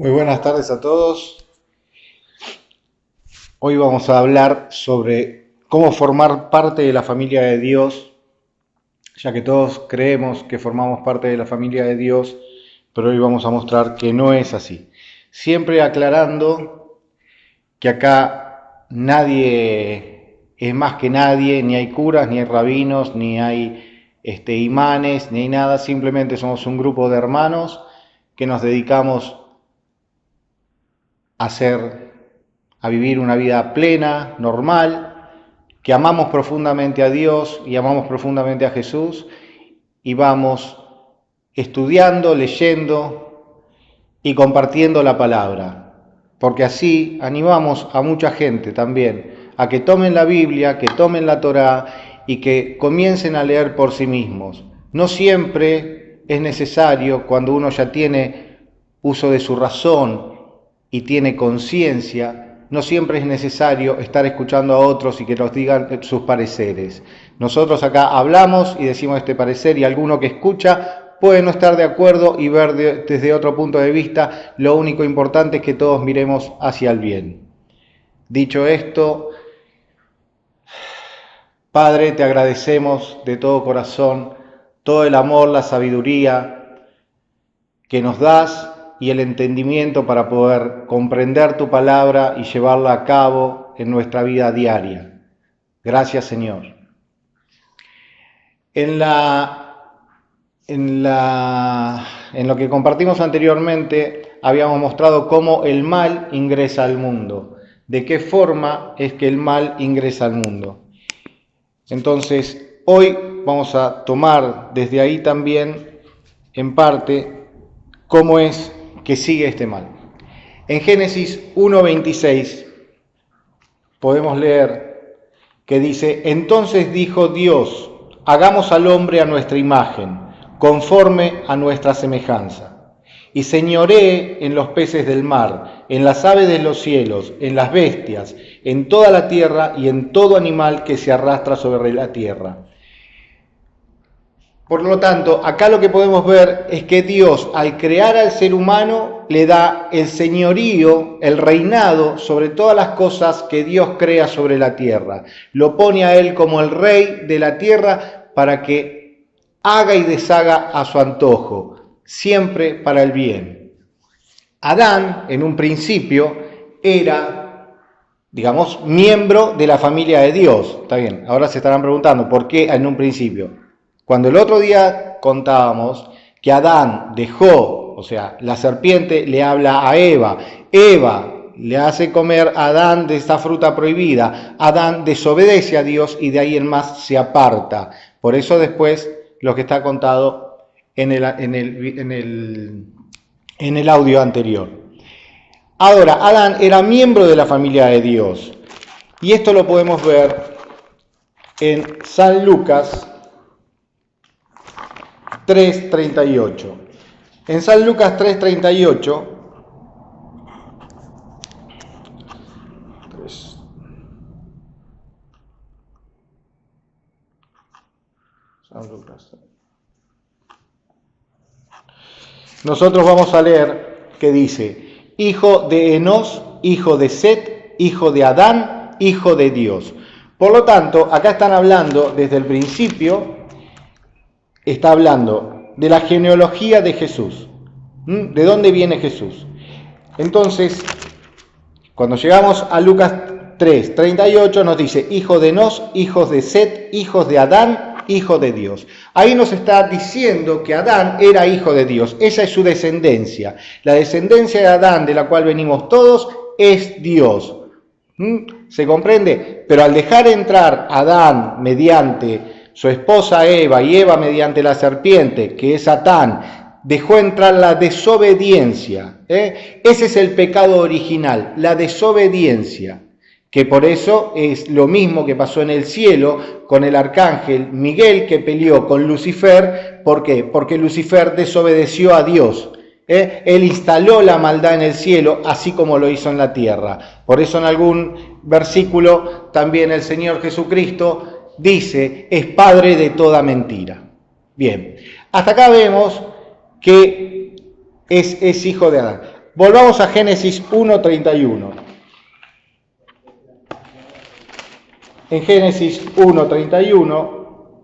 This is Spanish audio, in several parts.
Muy buenas tardes a todos. Hoy vamos a hablar sobre cómo formar parte de la familia de Dios, ya que todos creemos que formamos parte de la familia de Dios, pero hoy vamos a mostrar que no es así. Siempre aclarando que acá nadie es más que nadie, ni hay curas, ni hay rabinos, ni hay imanes, ni hay nada, simplemente somos un grupo de hermanos que nos dedicamos a vivir una vida plena, normal, que amamos profundamente a Dios y amamos profundamente a Jesús y vamos estudiando, leyendo y compartiendo la palabra, porque así animamos a mucha gente también a que tomen la Biblia, que tomen la Torá y que comiencen a leer por sí mismos. No siempre es necesario, cuando uno ya tiene uso de su razón y tiene conciencia, no siempre es necesario estar escuchando a otros y que nos digan sus pareceres. Nosotros acá hablamos y decimos este parecer y alguno que escucha puede no estar de acuerdo y ver desde otro punto de vista. Lo único importante es que todos miremos hacia el bien. Dicho esto, Padre, te agradecemos de todo corazón todo el amor, la sabiduría que nos das y el entendimiento para poder comprender tu palabra y llevarla a cabo en nuestra vida diaria. Gracias, Señor. En lo que compartimos anteriormente, habíamos mostrado cómo el mal ingresa al mundo. De qué forma es que el mal ingresa al mundo. Entonces, hoy vamos a tomar desde ahí también, en parte, cómo es que sigue este mal. En Génesis 1:26 podemos leer que dice: entonces dijo Dios, hagamos al hombre a nuestra imagen, conforme a nuestra semejanza, y señoree en los peces del mar, en las aves de los cielos, en las bestias, en toda la tierra y en todo animal que se arrastra sobre la tierra. Por lo tanto, acá lo que podemos ver es que Dios, al crear al ser humano, le da el señorío, el reinado sobre todas las cosas que Dios crea sobre la tierra. Lo pone a él como el rey de la tierra para que haga y deshaga a su antojo, siempre para el bien. Adán, en un principio, era, digamos, miembro de la familia de Dios. Está bien, ahora se estarán preguntando, ¿por qué en un principio? Cuando el otro día contábamos que Adán dejó, o sea, la serpiente le habla a Eva, Eva le hace comer a Adán de esta fruta prohibida, Adán desobedece a Dios y de ahí en más se aparta. Por eso después lo que está contado en el audio anterior. Ahora, Adán era miembro de la familia de Dios y esto lo podemos ver en San Lucas 3:38. En San Lucas 3:38, nosotros vamos a leer que dice: hijo de Enós, hijo de Set, hijo de Adán, hijo de Dios. Por lo tanto, acá están hablando desde el principio, está hablando de la genealogía de Jesús. ¿De dónde viene Jesús? Entonces, cuando llegamos a Lucas 3:38 nos dice: hijo de Enós, hijos de Set, hijos de Adán, hijo de Dios. Ahí nos está diciendo que Adán era hijo de Dios. Esa es su descendencia. La descendencia de Adán, de la cual venimos todos, es Dios. ¿Se comprende? Pero al dejar entrar Adán mediante su esposa Eva y Eva mediante la serpiente, que es Satán, dejó entrar la desobediencia. Ese es el pecado original, la desobediencia, que por eso es lo mismo que pasó en el cielo con el arcángel Miguel, que peleó con Lucifer. ¿Por qué? Porque Lucifer desobedeció a Dios. Él instaló la maldad en el cielo, así como lo hizo en la tierra. Por eso en algún versículo también el Señor Jesucristo dice: es padre de toda mentira. Bien, hasta acá vemos que es hijo de Adán. Volvamos a Génesis 1:31. En Génesis 1:31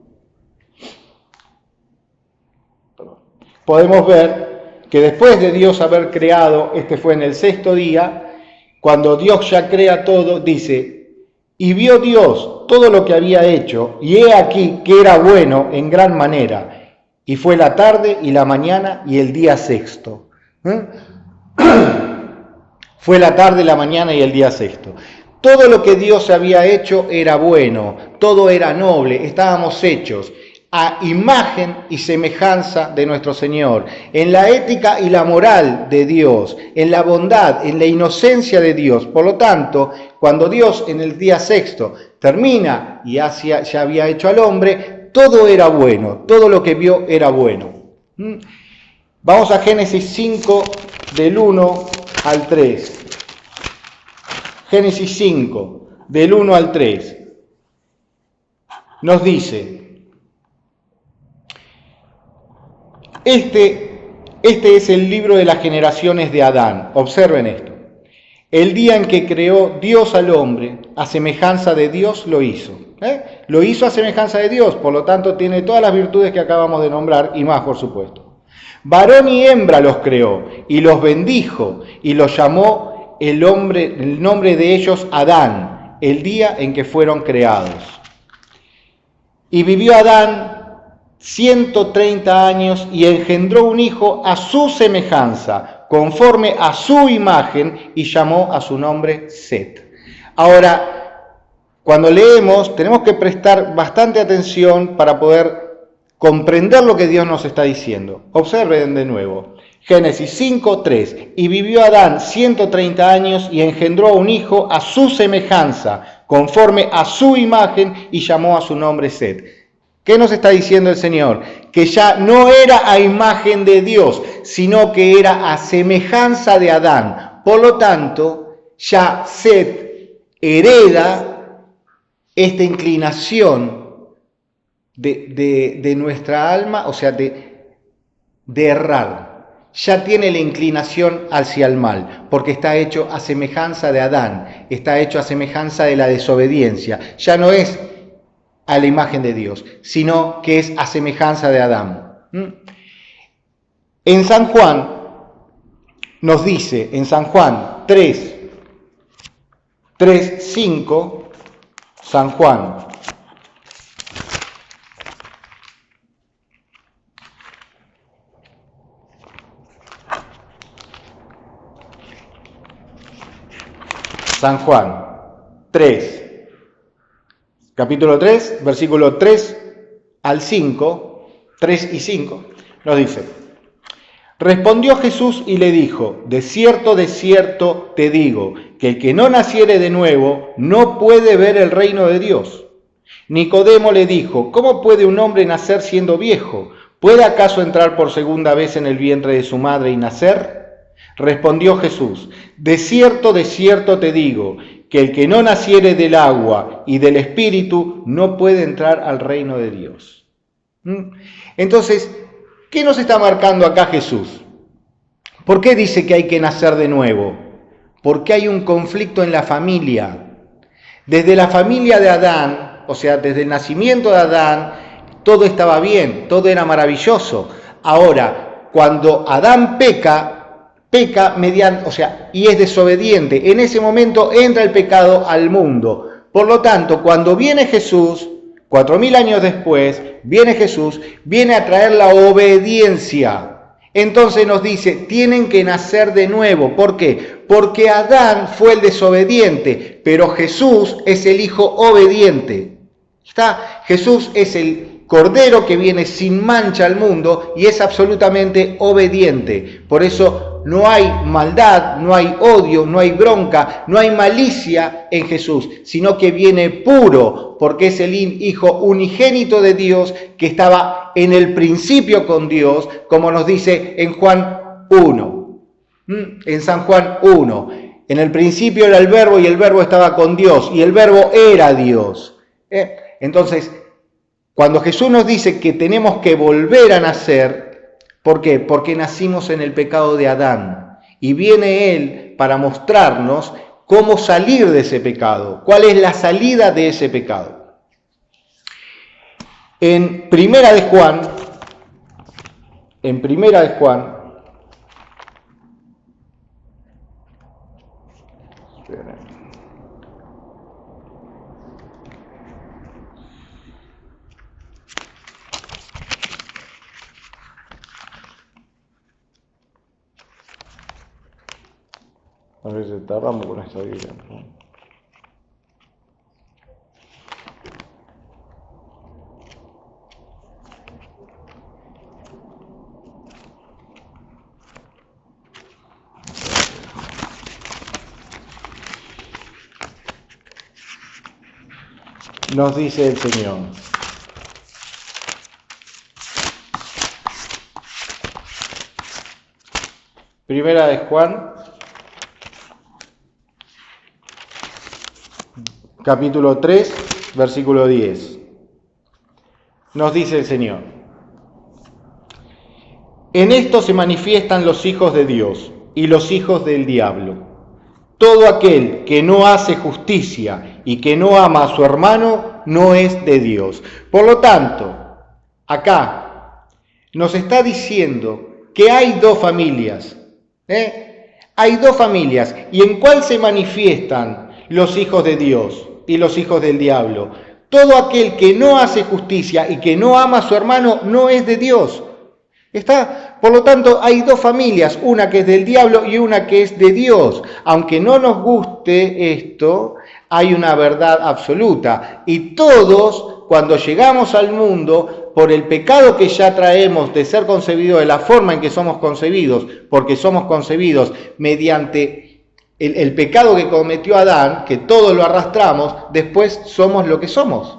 podemos ver que después de Dios haber creado, este fue en el sexto día, cuando Dios ya crea todo, dice, y vio Dios todo lo que había hecho, y he aquí que era bueno en gran manera, y fue la tarde y la mañana y el día sexto. Fue la tarde, la mañana y el día sexto. Todo lo que Dios había hecho era bueno, todo era noble, estábamos hechos a imagen y semejanza de nuestro Señor, en la ética y la moral de Dios, en la bondad, en la inocencia de Dios. Por lo tanto, cuando Dios en el día sexto termina y ya había hecho al hombre, todo era bueno, todo lo que vio era bueno. Vamos a Génesis 5, del 1 al 3. Génesis 5, del 1 al 3. Nos dice, este es el libro de las generaciones de Adán. Observen esto. El día en que creó Dios al hombre, a semejanza de Dios lo hizo. Lo hizo a semejanza de Dios, por lo tanto tiene todas las virtudes que acabamos de nombrar y más, por supuesto. Varón y hembra los creó y los bendijo y los llamó el nombre de ellos Adán, el día en que fueron creados. Y vivió Adán 130 años y engendró un hijo a su semejanza, conforme a su imagen, y llamó a su nombre Set. Ahora, cuando leemos, tenemos que prestar bastante atención para poder comprender lo que Dios nos está diciendo. Observen de nuevo. Génesis 5:3. Y vivió Adán 130 años y engendró un hijo a su semejanza, conforme a su imagen, y llamó a su nombre Set. ¿Qué nos está diciendo el Señor? Que ya no era a imagen de Dios, sino que era a semejanza de Adán. Por lo tanto, ya Set hereda esta inclinación de nuestra alma, o sea, de errar. Ya tiene la inclinación hacia el mal, porque está hecho a semejanza de Adán, está hecho a semejanza de la desobediencia. Ya no es a la imagen de Dios, sino que es a semejanza de Adán. En San Juan nos dice, en San Juan 3:5, San Juan San Juan 3, capítulo 3, versículo 3 al 5, 3 y 5, nos dice, respondió Jesús y le dijo, de cierto te digo, que el que no naciere de nuevo no puede ver el reino de Dios. Nicodemo le dijo, ¿cómo puede un hombre nacer siendo viejo? ¿Puede acaso entrar por segunda vez en el vientre de su madre y nacer? Respondió Jesús, de cierto te digo, que el que no naciere del agua y del Espíritu no puede entrar al reino de Dios. Entonces, ¿qué nos está marcando acá Jesús? ¿Por qué dice que hay que nacer de nuevo? Porque hay un conflicto en la familia. Desde la familia de Adán, o sea, desde el nacimiento de Adán, todo estaba bien, todo era maravilloso. Ahora, cuando Adán peca mediante, o sea, y es desobediente, en ese momento entra el pecado al mundo. Por lo tanto, cuando viene Jesús, 4000 años después, viene Jesús, viene a traer la obediencia. Entonces nos dice, tienen que nacer de nuevo. ¿Por qué? Porque Adán fue el desobediente, pero Jesús es el Hijo obediente. Jesús es el Cordero que viene sin mancha al mundo y es absolutamente obediente. Por eso no hay maldad, no hay odio, no hay bronca, no hay malicia en Jesús, sino que viene puro, porque es el Hijo unigénito de Dios que estaba en el principio con Dios, como nos dice en Juan 1. En San Juan 1. En el principio era el Verbo y el Verbo estaba con Dios y el Verbo era Dios. Entonces, cuando Jesús nos dice que tenemos que volver a nacer, ¿por qué? Porque nacimos en el pecado de Adán Y viene Él para mostrarnos cómo salir de ese pecado, cuál es la salida de ese pecado. En Primera de Juan, a veces tardamos con esta Biblia, ¿no? Nos dice el Señor. Primera de Juan, capítulo 3, versículo 10. Nos dice el Señor: en esto se manifiestan los hijos de Dios y los hijos del diablo. Todo aquel que no hace justicia y que no ama a su hermano no es de Dios. Por lo tanto, acá nos está diciendo que hay dos familias. Hay dos familias. ¿Y en cuál se manifiestan los hijos de Dios y los hijos del diablo? Todo aquel que no hace justicia y que no ama a su hermano no es de Dios. Por lo tanto, hay dos familias, una que es del diablo y una que es de Dios. Aunque no nos guste esto, hay una verdad absoluta. Y todos, cuando llegamos al mundo, por el pecado que ya traemos de ser concebidos de la forma en que somos concebidos, porque somos concebidos mediante el pecado que cometió Adán, que todo lo arrastramos, después somos lo que somos.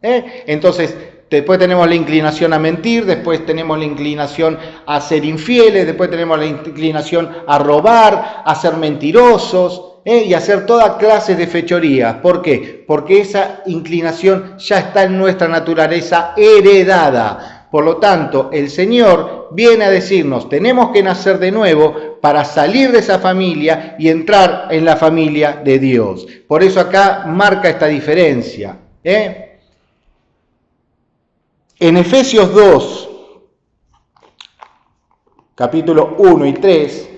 Entonces, después tenemos la inclinación a mentir, después tenemos la inclinación a ser infieles, después tenemos la inclinación a robar, a ser mentirosos, y a hacer toda clase de fechorías. ¿Por qué? Porque esa inclinación ya está en nuestra naturaleza heredada. Por lo tanto, el Señor viene a decirnos, tenemos que nacer de nuevo para salir de esa familia y entrar en la familia de Dios. Por eso acá marca esta diferencia. En Efesios 2, capítulo 1 y 3,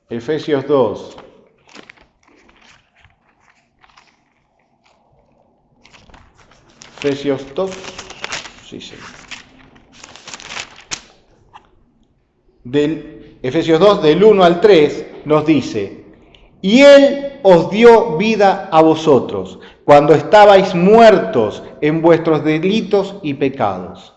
Efesios 2, sí, sí. Efesios 2, del 1 al 3, nos dice: y Él os dio vida a vosotros, cuando estabais muertos en vuestros delitos y pecados,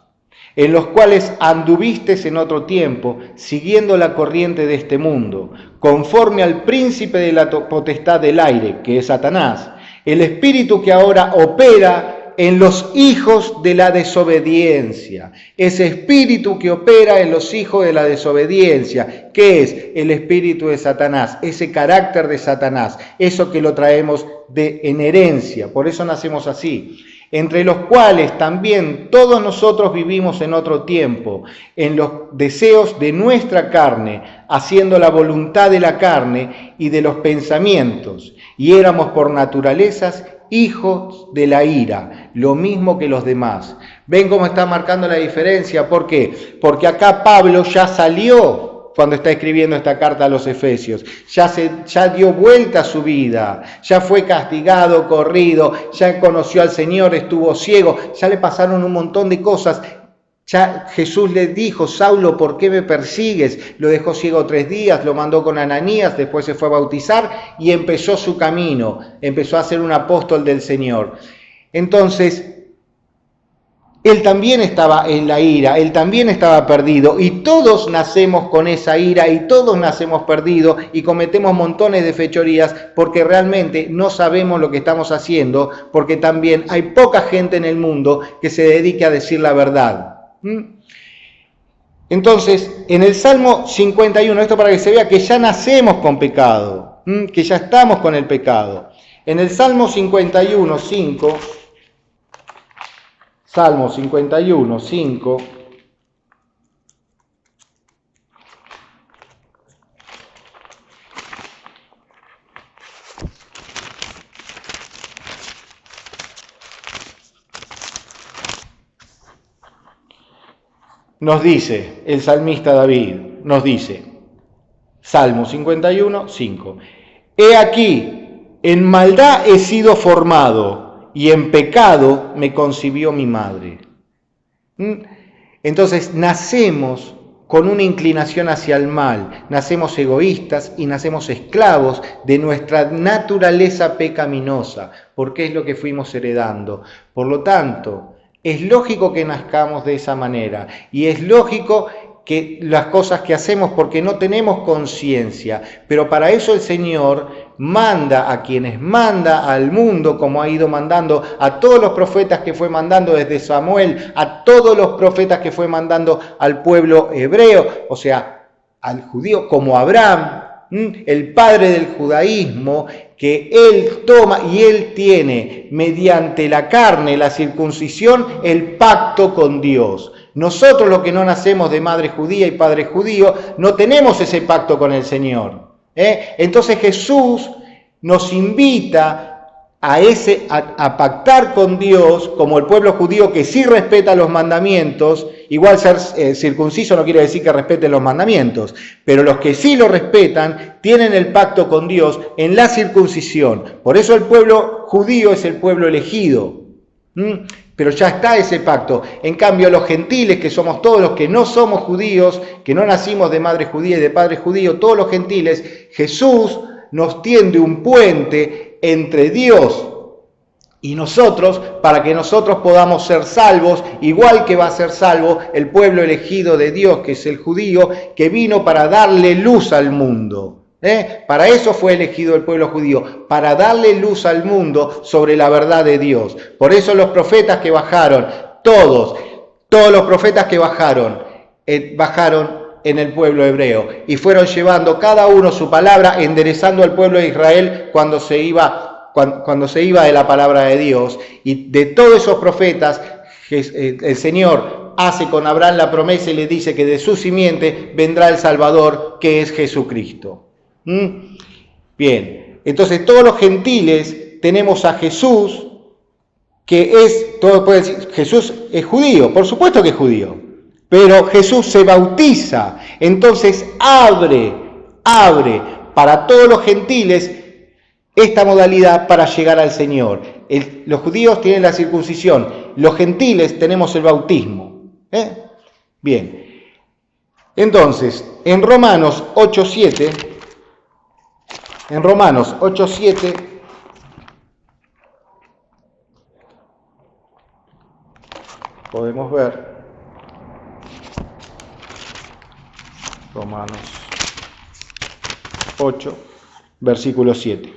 en los cuales anduvisteis en otro tiempo, siguiendo la corriente de este mundo, conforme al príncipe de la potestad del aire, que es Satanás, el espíritu que ahora opera en los hijos de la desobediencia. Ese espíritu que opera en los hijos de la desobediencia, que es el espíritu de Satanás, ese carácter de Satanás, eso que lo traemos en herencia, por eso nacemos así. Entre los cuales también todos nosotros vivimos en otro tiempo, en los deseos de nuestra carne, haciendo la voluntad de la carne y de los pensamientos, y éramos por naturalezas hijos de la ira, lo mismo que los demás. ¿Ven cómo está marcando la diferencia? ¿Por qué? Porque acá Pablo ya salió cuando está escribiendo esta carta a los Efesios. Ya dio vuelta a su vida, ya fue castigado, corrido, ya conoció al Señor, estuvo ciego, ya le pasaron un montón de cosas. Ya Jesús le dijo: Saulo, ¿por qué me persigues? Lo dejó ciego 3 días, lo mandó con Ananías, después se fue a bautizar y empezó su camino, empezó a ser un apóstol del Señor. Entonces, él también estaba en la ira, él también estaba perdido, y todos nacemos con esa ira y todos nacemos perdidos y cometemos montones de fechorías porque realmente no sabemos lo que estamos haciendo, porque también hay poca gente en el mundo que se dedique a decir la verdad. Entonces, en el Salmo 51, esto para que se vea que ya nacemos con pecado, que ya estamos con el pecado. En el Salmo 51, 5, Salmo 51, 5, nos dice el salmista David, nos dice, Salmo 51, 5, he aquí, en maldad he sido formado y en pecado me concibió mi madre. Entonces nacemos con una inclinación hacia el mal, nacemos egoístas y nacemos esclavos de nuestra naturaleza pecaminosa, porque es lo que fuimos heredando. Por lo tanto, es lógico que nazcamos de esa manera y es lógico que las cosas que hacemos porque no tenemos conciencia, pero para eso el Señor manda a quienes manda al mundo, como ha ido mandando a todos los profetas que fue mandando desde Samuel, a todos los profetas que fue mandando al pueblo hebreo, o sea, al judío, como Abraham, el padre del judaísmo, que él toma y él tiene mediante la carne, la circuncisión, el pacto con Dios. Nosotros, los que no nacemos de madre judía y padre judío, no tenemos ese pacto con el Señor. Entonces Jesús nos invita a pactar con Dios, como el pueblo judío que sí respeta los mandamientos. Igual ser circunciso no quiere decir que respeten los mandamientos, pero los que sí lo respetan tienen el pacto con Dios en la circuncisión. Por eso el pueblo judío es el pueblo elegido. Pero ya está ese pacto. En cambio, los gentiles, que somos todos los que no somos judíos, que no nacimos de madre judía y de padre judío, todos los gentiles, Jesús nos tiende un puente entre Dios y nosotros, para que nosotros podamos ser salvos, igual que va a ser salvo el pueblo elegido de Dios, que es el judío, que vino para darle luz al mundo. Para eso fue elegido el pueblo judío, para darle luz al mundo sobre la verdad de Dios. Por eso los profetas que bajaron, todos los profetas que bajaron en el pueblo hebreo y fueron llevando cada uno su palabra, enderezando al pueblo de Israel cuando se iba de la palabra de Dios. Y de todos esos profetas, el Señor hace con Abraham la promesa y le dice que de su simiente vendrá el Salvador, que es Jesucristo. Bien, entonces todos los gentiles tenemos a Jesús, que es, todo puede decir, Jesús es judío, por supuesto que es judío, pero Jesús se bautiza, entonces abre para todos los gentiles esta modalidad para llegar al Señor. Los judíos tienen la circuncisión, los gentiles tenemos el bautismo. Bien, entonces en Romanos 8:7, podemos ver Romanos 8, versículo 7.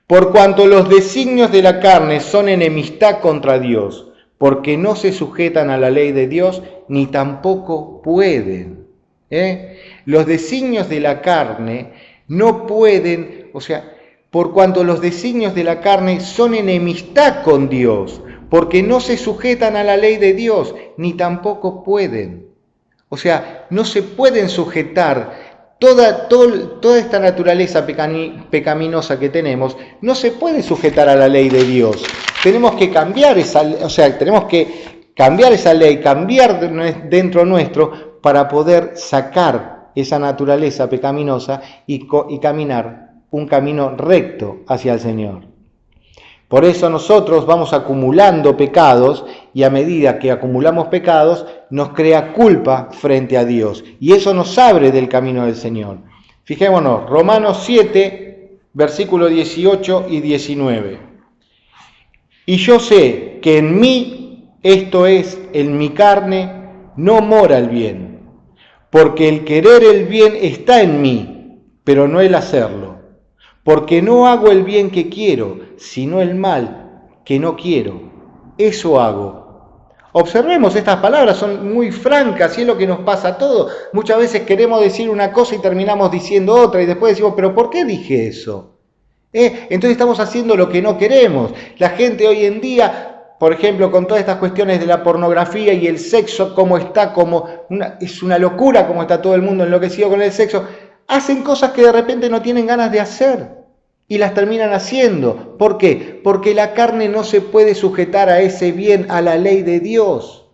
Por cuanto los designios de la carne son enemistad contra Dios, porque no se sujetan a la ley de Dios, ni tampoco pueden. Los designios de la carne no pueden, o sea, por cuanto los designios de la carne son enemistad con Dios, porque no se sujetan a la ley de Dios, ni tampoco pueden. O sea, no se pueden sujetar. Toda esta naturaleza pecaminosa que tenemos no se puede sujetar a la ley de Dios. Tenemos que cambiar esa ley, cambiar dentro nuestro para poder sacar esa naturaleza pecaminosa y caminar un camino recto hacia el Señor. Por eso nosotros vamos acumulando pecados y a medida que acumulamos pecados nos crea culpa frente a Dios y eso nos abre del camino del Señor. Fijémonos, Romanos 7, versículos 18 y 19. Y yo sé que en mí, esto es, en mi carne, no mora el bien, porque el querer el bien está en mí, pero no el hacerlo. Porque no hago el bien que quiero, sino el mal que no quiero. Eso hago. Observemos, estas palabras son muy francas y es lo que nos pasa a todos. Muchas veces queremos decir una cosa y terminamos diciendo otra y después decimos, ¿pero por qué dije eso? Entonces estamos haciendo lo que no queremos. La gente hoy en día, por ejemplo, con todas estas cuestiones de la pornografía y el sexo, es una locura como está todo el mundo enloquecido con el sexo, hacen cosas que de repente no tienen ganas de hacer. Y las terminan haciendo. ¿Por qué? Porque la carne no se puede sujetar a ese bien, a la ley de Dios.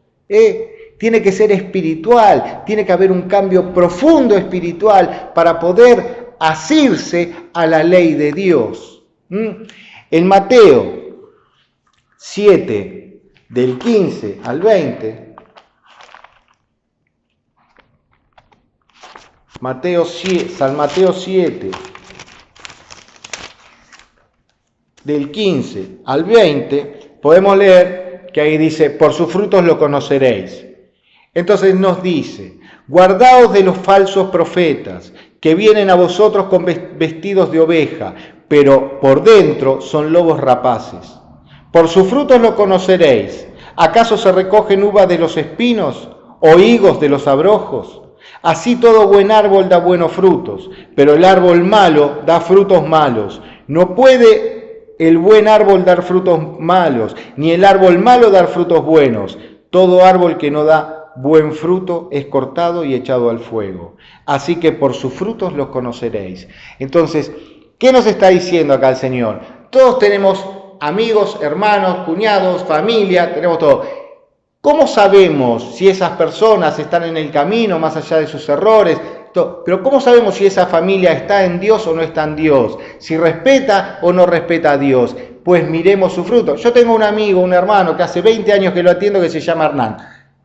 tiene que ser espiritual, tiene que haber un cambio profundo espiritual para poder asirse a la ley de Dios. En Mateo 7, del 15 al 20, San Mateo 7, del 15 al 20, podemos leer que ahí dice, por sus frutos lo conoceréis. Entonces nos dice, guardaos de los falsos profetas, que vienen a vosotros con vestidos de oveja, pero por dentro son lobos rapaces. Por sus frutos lo conoceréis. ¿Acaso se recogen uvas de los espinos o higos de los abrojos? Así todo buen árbol da buenos frutos, pero el árbol malo da frutos malos. No puede el buen árbol dar frutos malos, ni el árbol malo dar frutos buenos. Todo árbol que no da buen fruto es cortado y echado al fuego. Así que por sus frutos los conoceréis. Entonces, ¿qué nos está diciendo acá el Señor? Todos tenemos amigos, hermanos, cuñados, familia, tenemos todo. ¿Cómo sabemos si esas personas están en el camino, más allá de sus errores? Pero ¿cómo sabemos si esa familia está en Dios o no está en Dios? Si respeta o no respeta a Dios. Pues miremos su fruto. Yo tengo un amigo, un hermano, que hace 20 años que lo atiendo, que se llama Hernán.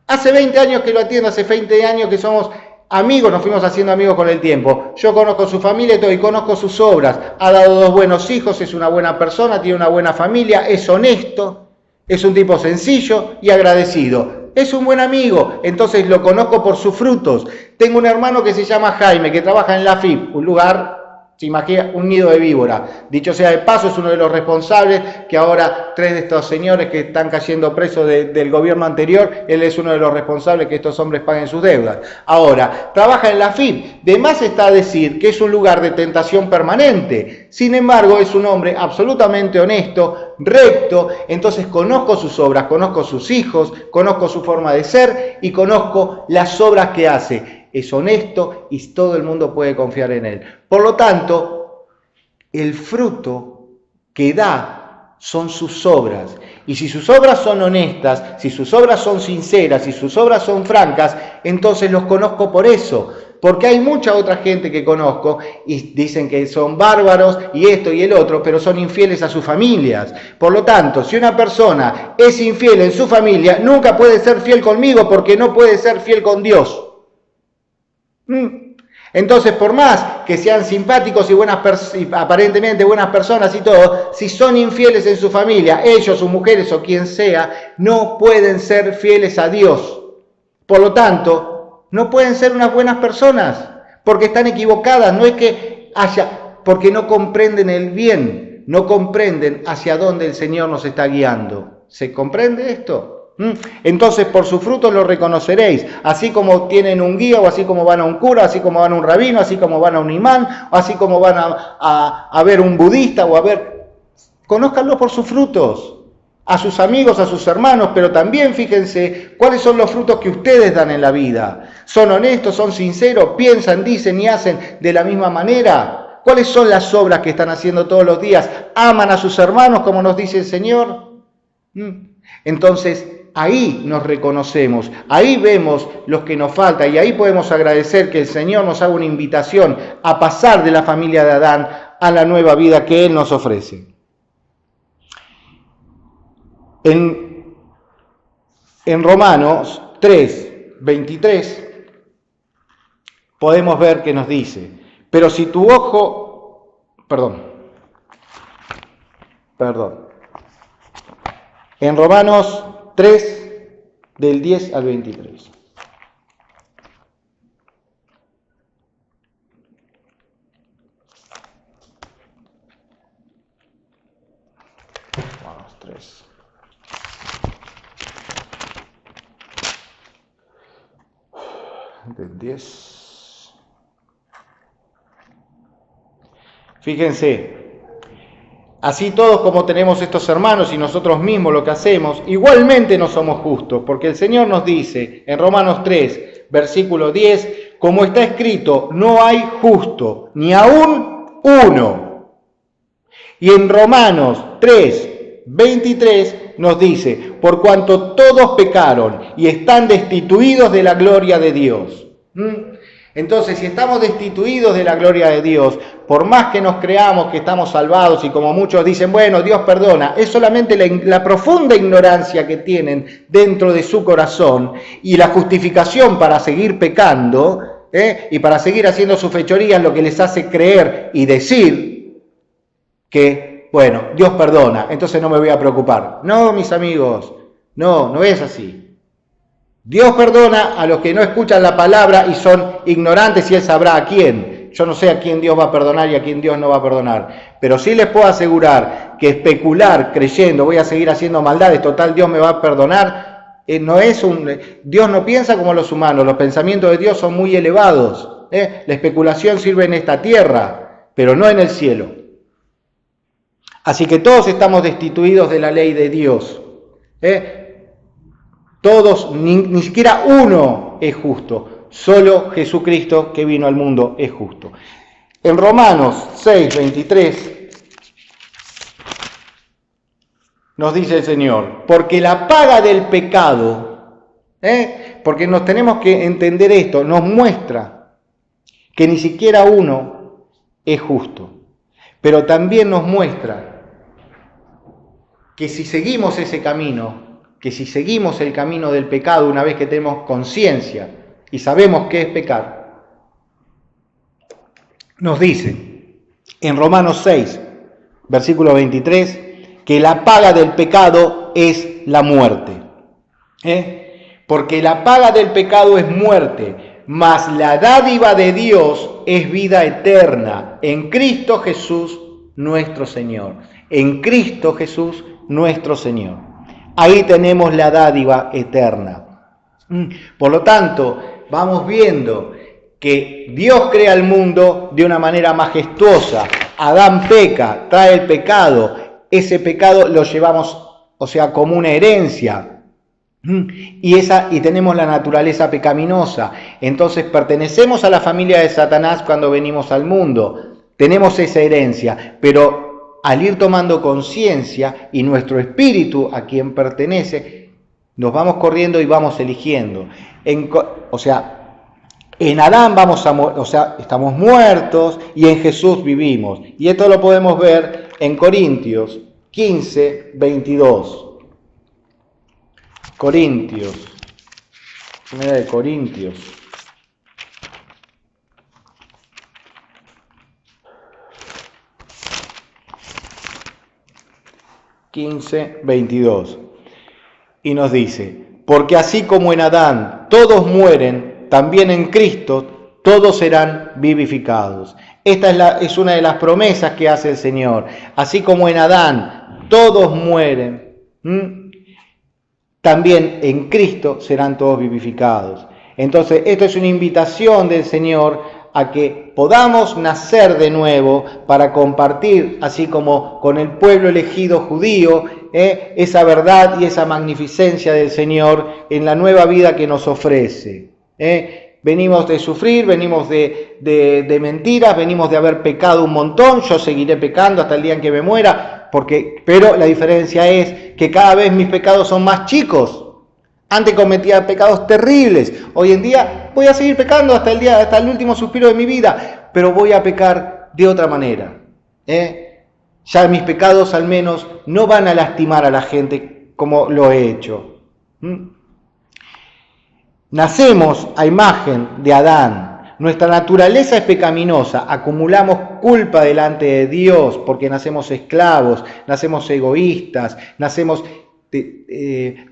Hace 20 años que lo atiendo, hace 20 años que somos amigos, nos fuimos haciendo amigos con el tiempo. Yo conozco su familia y todo, y conozco sus obras. Ha dado 2 buenos hijos, es una buena persona, tiene una buena familia, es honesto, es un tipo sencillo y agradecido. Es un buen amigo, entonces lo conozco por sus frutos. Tengo un hermano que se llama Jaime, que trabaja en la FIP, un lugar, se imagina, un nido de víbora. Dicho sea de paso, es uno de los responsables que ahora 3 de estos señores que están cayendo presos del gobierno anterior, él es uno de los responsables que estos hombres paguen sus deudas. Ahora, trabaja en la FIP. De más está a decir que es un lugar de tentación permanente. Sin embargo, es un hombre absolutamente honesto, recto. Entonces conozco sus obras, conozco sus hijos, conozco su forma de ser y conozco las obras que hace. Es honesto y todo el mundo puede confiar en él. Por lo tanto, el fruto que da son sus obras. Y si sus obras son honestas, si sus obras son sinceras, si sus obras son francas, entonces los conozco por eso. Porque hay mucha otra gente que conozco y dicen que son bárbaros y esto y el otro, pero son infieles a sus familias. Por lo tanto, si una persona es infiel en su familia, nunca puede ser fiel conmigo porque no puede ser fiel con Dios. Entonces, por más que sean simpáticos y aparentemente buenas personas y todo, si son infieles en su familia, ellos, sus mujeres o quien sea, no pueden ser fieles a Dios. Por lo tanto, no pueden ser unas buenas personas, porque están equivocadas. No es que porque no comprenden el bien, no comprenden hacia dónde el Señor nos está guiando. ¿Se comprende esto? Entonces por sus frutos lo reconoceréis, así como tienen un guía, o así como van a un cura, así como van a un rabino, así como van a un imán, o así como van a ver un budista, conózcanlo por sus frutos, a sus amigos, a sus hermanos, pero también fíjense cuáles son los frutos que ustedes dan en la vida. ¿Son honestos, son sinceros, piensan, dicen y hacen de la misma manera? ¿Cuáles son las obras que están haciendo todos los días? ¿Aman a sus hermanos como nos dice el Señor? Entonces, ahí nos reconocemos, ahí vemos los que nos falta y ahí podemos agradecer que el Señor nos haga una invitación a pasar de la familia de Adán a la nueva vida que Él nos ofrece. En Romanos 3, 23 podemos ver que nos dice, pero si tu ojo, en Romanos 3, del 10 al 23. Romanos 3. Del 10. Fíjense. Así todos como tenemos estos hermanos y nosotros mismos lo que hacemos, igualmente no somos justos, porque el Señor nos dice en Romanos 3, versículo 10, como está escrito, no hay justo, ni aún uno. Y en Romanos 3, 23 nos dice, por cuanto todos pecaron y están destituidos de la gloria de Dios. Entonces, si estamos destituidos de la gloria de Dios, por más que nos creamos que estamos salvados y como muchos dicen, bueno, Dios perdona, es solamente la profunda ignorancia que tienen dentro de su corazón y la justificación para seguir pecando y para seguir haciendo sus fechorías, lo que les hace creer y decir que, bueno, Dios perdona, entonces no me voy a preocupar. No, mis amigos, no es así. Dios perdona a los que no escuchan la palabra y son ignorantes y Él sabrá a quién. Yo no sé a quién Dios va a perdonar y a quién Dios no va a perdonar. Pero sí les puedo asegurar que especular creyendo voy a seguir haciendo maldades, total Dios me va a perdonar, Dios no piensa como los humanos, los pensamientos de Dios son muy elevados. La especulación sirve en esta tierra, pero no en el cielo. Así que todos estamos destituidos de la ley de Dios. Todos, ni siquiera uno es justo, solo Jesucristo que vino al mundo es justo. En Romanos 6:23 nos dice el Señor, porque la paga del pecado, porque nos tenemos que entender esto, nos muestra que ni siquiera uno es justo, pero también nos muestra que si seguimos ese camino, que si seguimos el camino del pecado una vez que tenemos conciencia y sabemos qué es pecar, nos dice en Romanos 6, versículo 23, que la paga del pecado es la muerte. Porque la paga del pecado es muerte, mas la dádiva de Dios es vida eterna en Cristo Jesús nuestro Señor. En Cristo Jesús nuestro Señor. Ahí tenemos la dádiva eterna. Por lo tanto, vamos viendo que Dios crea el mundo de una manera majestuosa. Adán peca, trae el pecado. Ese pecado lo llevamos, como una herencia. Y tenemos la naturaleza pecaminosa. Entonces pertenecemos a la familia de Satanás cuando venimos al mundo. Tenemos esa herencia, pero al ir tomando conciencia y nuestro espíritu a quien pertenece, nos vamos corriendo y vamos eligiendo. En Adán estamos muertos y en Jesús vivimos. Y esto lo podemos ver en Corintios 15, 22. Primera de Corintios. Y nos dice, porque así como en Adán todos mueren, también en Cristo todos serán vivificados. Esta es una de las promesas que hace el Señor. Así como en Adán todos mueren, también en Cristo serán todos vivificados. Entonces, esto es una invitación del Señor a que podamos nacer de nuevo para compartir, así como con el pueblo elegido judío, esa verdad y esa magnificencia del Señor en la nueva vida que nos ofrece. Venimos de sufrir, venimos de mentiras, venimos de haber pecado un montón, yo seguiré pecando hasta el día en que me muera, pero la diferencia es que cada vez mis pecados son más chicos. Antes cometía pecados terribles, hoy en día voy a seguir pecando hasta el último suspiro de mi vida, pero voy a pecar de otra manera. Ya mis pecados al menos no van a lastimar a la gente como lo he hecho. Nacemos a imagen de Adán. Nuestra naturaleza es pecaminosa. Acumulamos culpa delante de Dios porque nacemos esclavos, nacemos egoístas, nacemos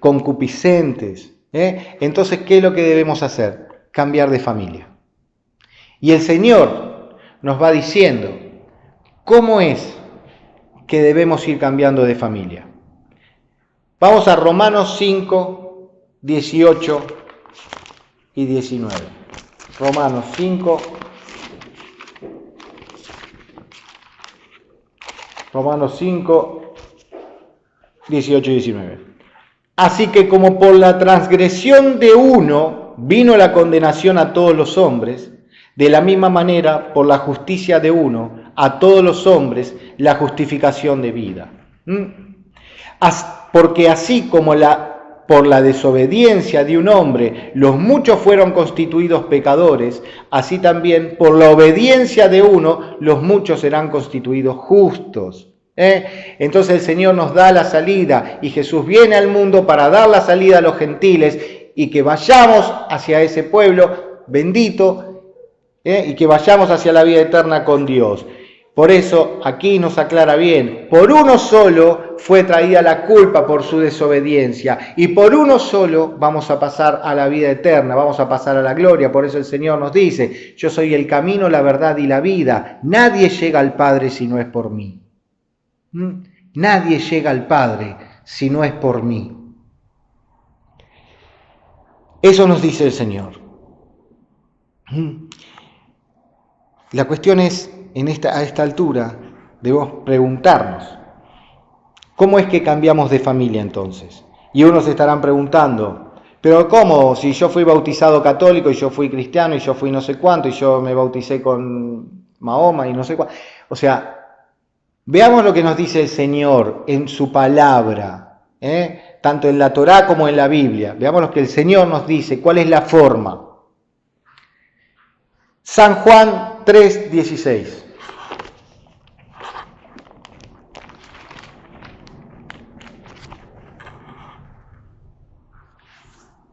concupiscentes. Entonces, ¿qué es lo que debemos hacer? Cambiar de familia. Y el Señor nos va diciendo cómo es que debemos ir cambiando de familia. Vamos a Romanos 5, 18 y 19. Romanos 5, 18 y 19. Así que como por la transgresión de uno vino la condenación a todos los hombres, de la misma manera por la justicia de uno a todos los hombres la justificación de vida. Porque así como por la desobediencia de un hombre los muchos fueron constituidos pecadores, así también por la obediencia de uno los muchos serán constituidos justos. Entonces el Señor nos da la salida y Jesús viene al mundo para dar la salida a los gentiles y que vayamos hacia ese pueblo bendito y que vayamos hacia la vida eterna con Dios. Por eso aquí nos aclara bien, por uno solo fue traída la culpa por su desobediencia y por uno solo vamos a pasar a la vida eterna, vamos a pasar a la gloria. Por eso el Señor nos dice, yo soy el camino, la verdad y la vida. Nadie llega al Padre si no es por mí. Nadie llega al Padre si no es por mí. Eso nos dice el Señor. La cuestión es, a esta altura, debemos preguntarnos, ¿cómo es que cambiamos de familia entonces? Y unos estarán preguntando, ¿pero cómo? Si yo fui bautizado católico y yo fui cristiano y yo fui no sé cuánto y yo me bauticé con Mahoma y no sé cuánto. O sea, veamos lo que nos dice el Señor en su palabra, tanto en la Torá como en la Biblia. Veamos lo que el Señor nos dice, cuál es la forma. San Juan 3:16.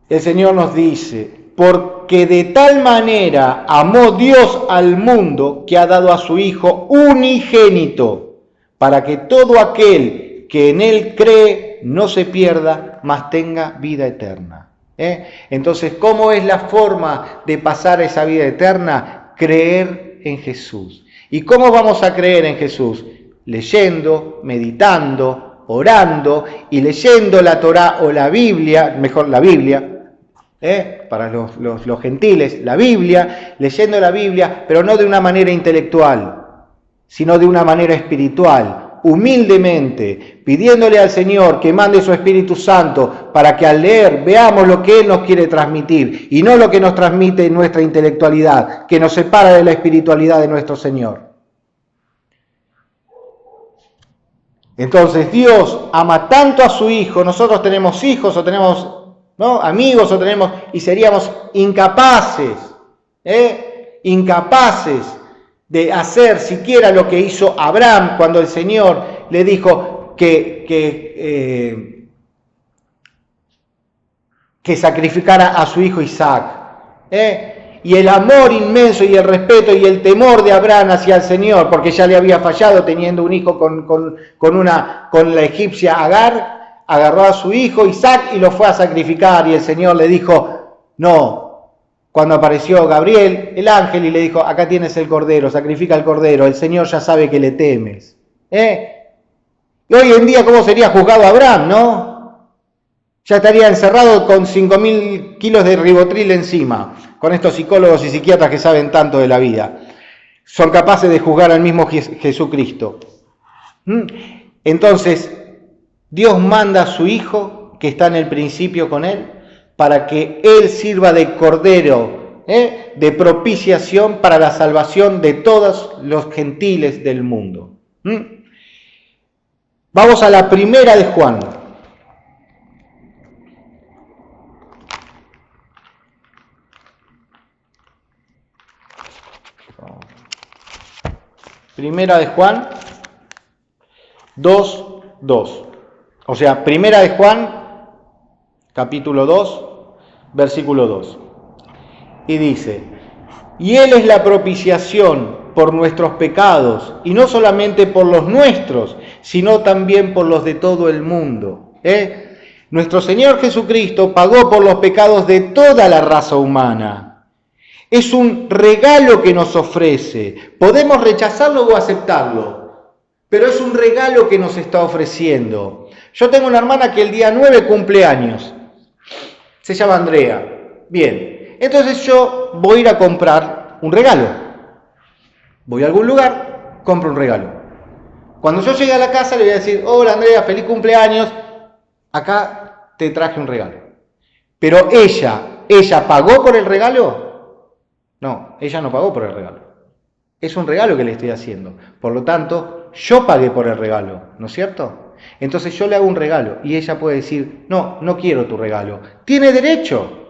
El Señor nos dice, porque de tal manera amó Dios al mundo que ha dado a su Hijo unigénito, para que todo aquel que en Él cree no se pierda, mas tenga vida eterna. Entonces, ¿cómo es la forma de pasar esa vida eterna? Creer en Jesús. ¿Y cómo vamos a creer en Jesús? Leyendo, meditando, orando y leyendo la Torá o la Biblia, mejor la Biblia, para los gentiles, la Biblia, leyendo la Biblia, pero no de una manera intelectual, sino de una manera espiritual, humildemente, pidiéndole al Señor que mande su Espíritu Santo para que al leer veamos lo que Él nos quiere transmitir y no lo que nos transmite nuestra intelectualidad, que nos separa de la espiritualidad de nuestro Señor. Entonces Dios ama tanto a su Hijo, nosotros tenemos hijos o tenemos amigos o tenemos, y seríamos incapaces de hacer siquiera lo que hizo Abraham cuando el Señor le dijo que sacrificara a su hijo Isaac. Y el amor inmenso y el respeto y el temor de Abraham hacia el Señor, porque ya le había fallado teniendo un hijo con la egipcia Agar, agarró a su hijo Isaac y lo fue a sacrificar, y el Señor le dijo, no. Cuando apareció Gabriel, el ángel, y le dijo, acá tienes el cordero, sacrifica el cordero, el Señor ya sabe que le temes. Y hoy en día, ¿cómo sería juzgado Abraham, no? Ya estaría encerrado con 5.000 kilos de ribotril encima, con estos psicólogos y psiquiatras que saben tanto de la vida. Son capaces de juzgar al mismo Jesucristo. Entonces, Dios manda a su Hijo, que está en el principio con Él, para que Él sirva de cordero, de propiciación para la salvación de todos los gentiles del mundo. Vamos a la primera de Juan. Primera de Juan 2:2. O sea, primera de Juan, capítulo 2, versículo 2. Y dice, y Él es la propiciación por nuestros pecados, y no solamente por los nuestros, sino también por los de todo el mundo. Nuestro Señor Jesucristo pagó por los pecados de toda la raza humana. Es un regalo que nos ofrece. Podemos rechazarlo o aceptarlo, pero es un regalo que nos está ofreciendo. Yo tengo una hermana que el día 9 cumple años. Se llama Andrea. Bien, entonces yo voy a ir a comprar un regalo. Voy a algún lugar, compro un regalo. Cuando yo llegue a la casa le voy a decir, hola Andrea, feliz cumpleaños. Acá te traje un regalo. Pero ¿ella pagó por el regalo? No, ella no pagó por el regalo. Es un regalo que le estoy haciendo. Por lo tanto, yo pagué por el regalo, ¿no es cierto? Entonces yo le hago un regalo y ella puede decir, no, no quiero tu regalo. Tiene derecho.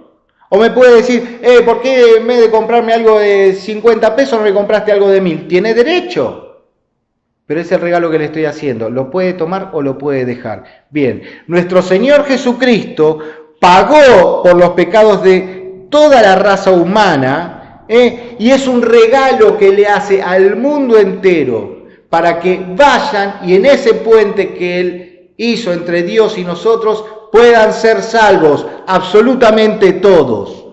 O me puede decir, ¿por qué en vez de comprarme algo de 50 pesos no me compraste algo de 1000? Tiene derecho. Pero es el regalo que le estoy haciendo. Lo puede tomar o lo puede dejar. Bien, nuestro Señor Jesucristo pagó por los pecados de toda la raza humana, y es un regalo que le hace al mundo entero para que vayan y en ese puente que Él hizo entre Dios y nosotros puedan ser salvos absolutamente todos.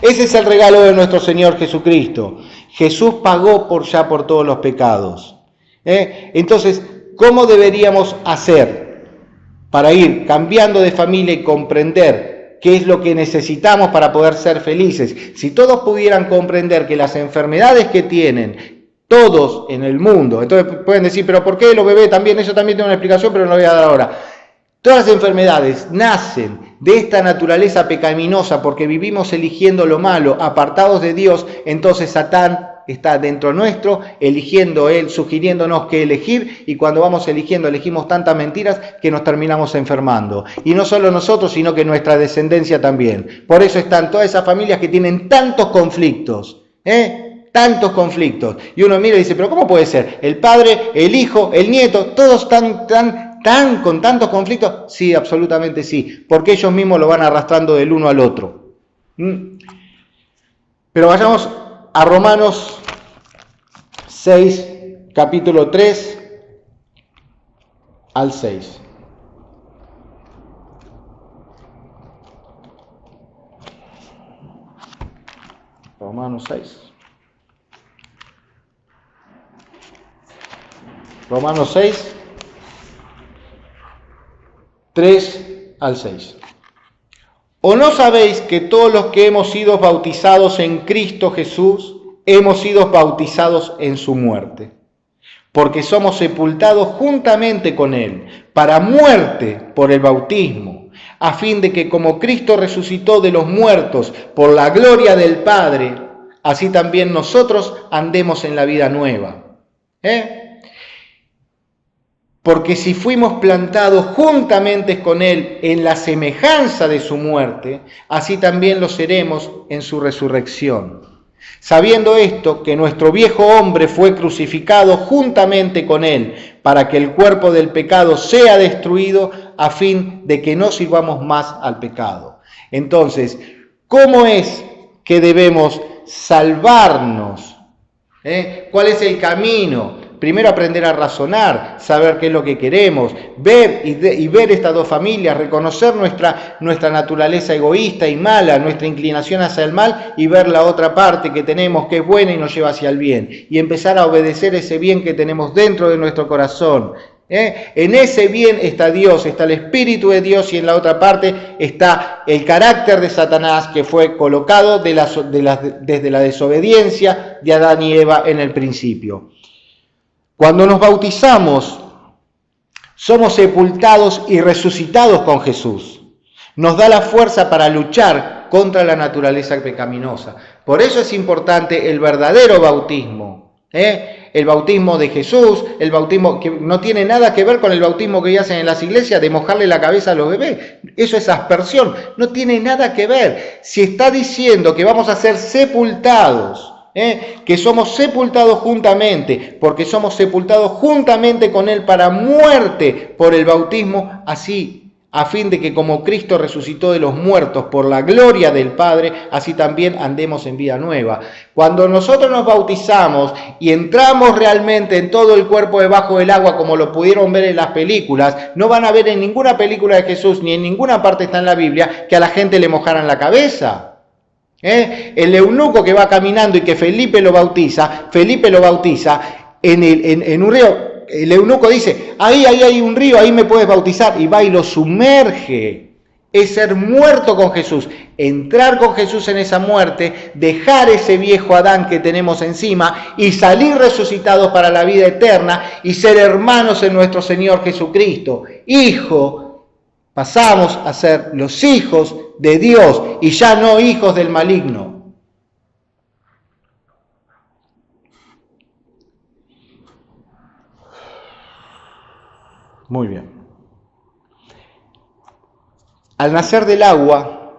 Ese es el regalo de nuestro Señor Jesucristo. Jesús pagó ya por todos los pecados. Entonces, ¿cómo deberíamos hacer para ir cambiando de familia y comprender qué es lo que necesitamos para poder ser felices? Si todos pudieran comprender que las enfermedades que tienen todos en el mundo, entonces pueden decir, pero ¿por qué los bebés también? Eso también tiene una explicación, pero no lo voy a dar ahora. Todas las enfermedades nacen de esta naturaleza pecaminosa porque vivimos eligiendo lo malo, apartados de Dios. Entonces Satán está dentro nuestro, eligiendo él, sugiriéndonos qué elegir, y cuando vamos eligiendo, elegimos tantas mentiras que nos terminamos enfermando. Y no solo nosotros, sino que nuestra descendencia también. Por eso están todas esas familias que tienen tantos conflictos, tantos conflictos. Y uno mira y dice, pero ¿cómo puede ser? El padre, el hijo, el nieto, todos tan con tantos conflictos. Sí, absolutamente sí, porque ellos mismos lo van arrastrando del uno al otro. Pero vayamos a Romanos 6, capítulo 3 al 6. Romanos 6. Romanos 6, 3 al 6. ¿O no sabéis que todos los que hemos sido bautizados en Cristo Jesús, hemos sido bautizados en su muerte? Porque somos sepultados juntamente con Él, para muerte por el bautismo, a fin de que como Cristo resucitó de los muertos por la gloria del Padre, así también nosotros andemos en la vida nueva. Porque si fuimos plantados juntamente con Él en la semejanza de su muerte, así también lo seremos en su resurrección. Sabiendo esto, que nuestro viejo hombre fue crucificado juntamente con Él, para que el cuerpo del pecado sea destruido, a fin de que no sirvamos más al pecado. Entonces, ¿cómo es que debemos salvarnos? ¿Cuál es el camino? Primero aprender a razonar, saber qué es lo que queremos, ver y ver estas dos familias, reconocer nuestra naturaleza egoísta y mala, nuestra inclinación hacia el mal, y ver la otra parte que tenemos que es buena y nos lleva hacia el bien, y empezar a obedecer ese bien que tenemos dentro de nuestro corazón. En ese bien está Dios, está el Espíritu de Dios, y en la otra parte está el carácter de Satanás que fue colocado desde la desobediencia de Adán y Eva en el principio. Cuando nos bautizamos, somos sepultados y resucitados con Jesús. Nos da la fuerza para luchar contra la naturaleza pecaminosa. Por eso es importante el verdadero bautismo. El bautismo de Jesús, el bautismo que no tiene nada que ver con el bautismo que hacen en las iglesias de mojarle la cabeza a los bebés. Eso es aspersión, no tiene nada que ver. Si está diciendo que vamos a ser sepultados, que somos sepultados juntamente, porque somos sepultados juntamente con Él para muerte por el bautismo, así a fin de que como Cristo resucitó de los muertos por la gloria del Padre, así también andemos en vida nueva. Cuando nosotros nos bautizamos y entramos realmente en todo el cuerpo debajo del agua, como lo pudieron ver en las películas, no van a ver en ninguna película de Jesús, ni en ninguna parte está en la Biblia, que a la gente le mojaran la cabeza. El eunuco que va caminando y que Felipe lo bautiza en un río. El eunuco dice, ahí hay un río, ahí me puedes bautizar, y va y lo sumerge. Es ser muerto con Jesús, entrar con Jesús en esa muerte, dejar ese viejo Adán que tenemos encima y salir resucitados para la vida eterna y ser hermanos en nuestro Señor Jesucristo. Pasamos a ser los hijos de Dios y ya no hijos del maligno. Muy bien. Al nacer del agua,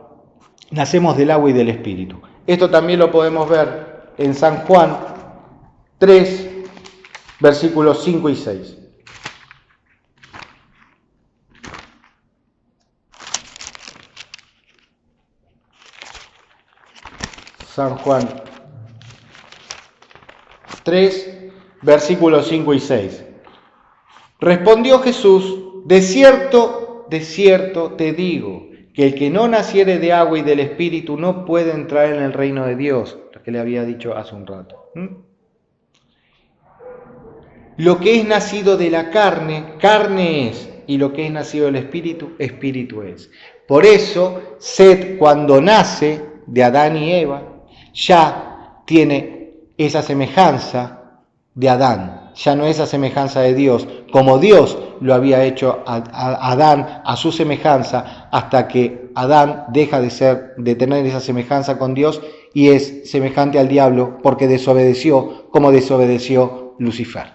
nacemos del agua y del Espíritu. Esto también lo podemos ver en San Juan 3, versículos 5 y 6. San Juan 3, versículos 5 y 6. Respondió Jesús: de cierto te digo, que el que no naciere de agua y del Espíritu no puede entrar en el reino de Dios, lo que le había dicho hace un rato. Lo que es nacido de la carne, carne es, y lo que es nacido del Espíritu, Espíritu es. Por eso, Set, cuando nace de Adán y Eva, ya tiene esa semejanza de Adán, ya no esa semejanza de Dios, como Dios lo había hecho a Adán a su semejanza, hasta que Adán deja de tener esa semejanza con Dios y es semejante al diablo porque desobedeció como desobedeció Lucifer.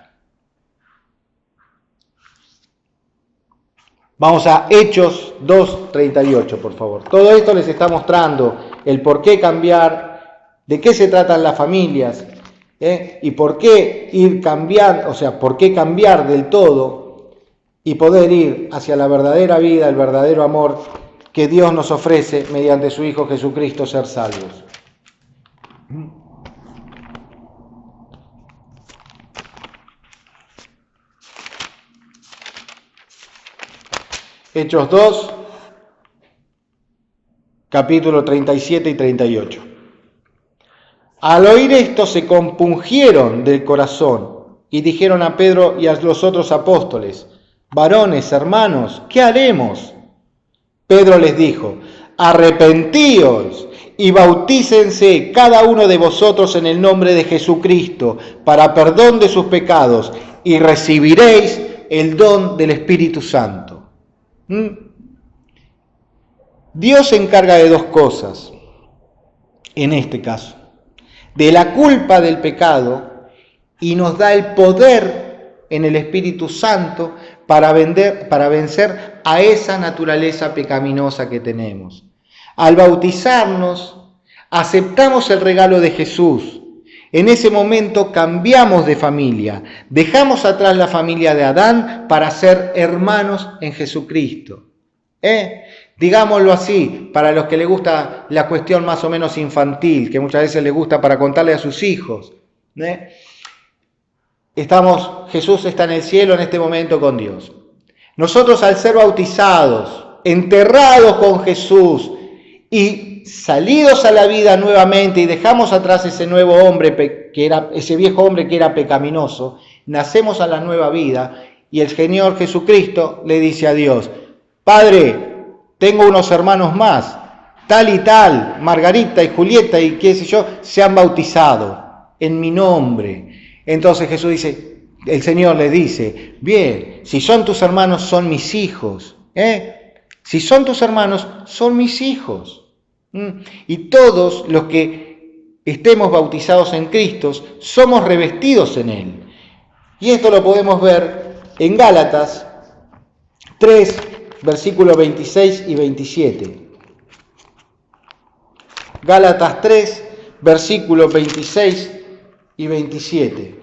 Vamos a Hechos 2:38, por favor. Todo esto les está mostrando el por qué cambiar, de qué se tratan las familias, y por qué ir cambiando, por qué cambiar del todo y poder ir hacia la verdadera vida, el verdadero amor que Dios nos ofrece mediante su Hijo Jesucristo, ser salvos. Hechos 2, capítulo 37 y 38. Al oír esto se compungieron del corazón y dijeron a Pedro y a los otros apóstoles: varones, hermanos, ¿qué haremos? Pedro les dijo: arrepentíos y bautícense cada uno de vosotros en el nombre de Jesucristo para perdón de sus pecados y recibiréis el don del Espíritu Santo. Dios se encarga de dos cosas en este caso: de la culpa del pecado, y nos da el poder en el Espíritu Santo para vencer a esa naturaleza pecaminosa que tenemos. Al bautizarnos, aceptamos el regalo de Jesús. En ese momento cambiamos de familia, dejamos atrás la familia de Adán para ser hermanos en Jesucristo. Digámoslo así, para los que les gusta la cuestión más o menos infantil, que muchas veces les gusta para contarle a sus hijos. Jesús está en el cielo en este momento con Dios. Nosotros, al ser bautizados, enterrados con Jesús y salidos a la vida nuevamente, y dejamos atrás ese nuevo hombre, ese viejo hombre que era pecaminoso, nacemos a la nueva vida, y el Señor Jesucristo le dice a Dios: Padre, tengo unos hermanos más, tal y tal, Margarita y Julieta y qué sé yo, se han bautizado en mi nombre. Entonces Jesús dice, el Señor le dice: bien, si son tus hermanos, son mis hijos. Si son tus hermanos, son mis hijos. Y todos los que estemos bautizados en Cristo, somos revestidos en Él. Y esto lo podemos ver en Gálatas 3, versículos 26 y 27. Gálatas 3, versículos 26 y 27.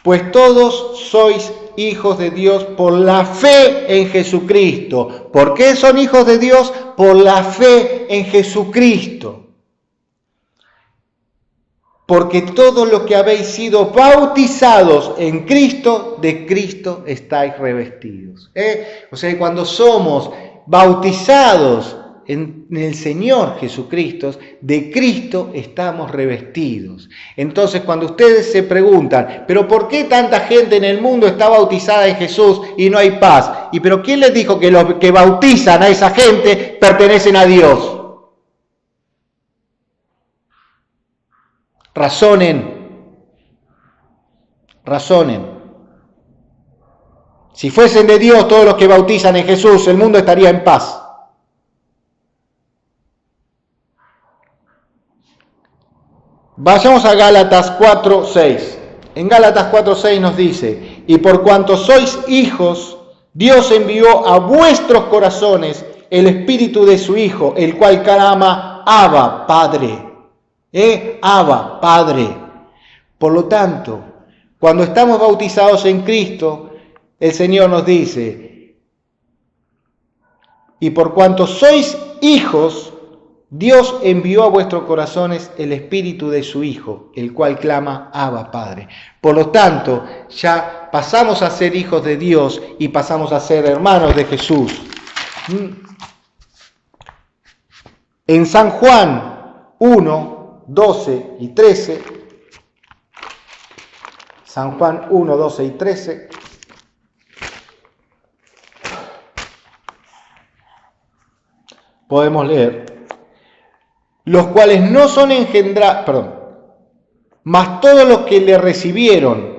Pues todos sois hijos de Dios por la fe en Jesucristo. ¿Por qué son hijos de Dios? Por la fe en Jesucristo. Porque todos los que habéis sido bautizados en Cristo, de Cristo estáis revestidos. O sea, cuando somos bautizados en el Señor Jesucristo, de Cristo estamos revestidos. Entonces, cuando ustedes se preguntan, ¿pero por qué tanta gente en el mundo está bautizada en Jesús y no hay paz? ¿Y pero quién les dijo que los que bautizan a esa gente pertenecen a Dios? Razonen. Si fuesen de Dios todos los que bautizan en Jesús, el mundo estaría en paz. Vayamos a Gálatas 4:6. En Gálatas 4:6 nos dice: y por cuanto sois hijos, Dios envió a vuestros corazones el Espíritu de su Hijo, el cual clama, Abba, Padre. Abba, Padre. Por lo tanto, cuando estamos bautizados en Cristo, el Señor nos dice, y por cuanto sois hijos, Dios envió a vuestros corazones el Espíritu de su Hijo, el cual clama, Abba, Padre. Por lo tanto, ya pasamos a ser hijos de Dios y pasamos a ser hermanos de Jesús. En San Juan 1, 12 y 13, San Juan 1, 12 y 13, podemos leer, los cuales no son engendrados, mas todos los que le recibieron,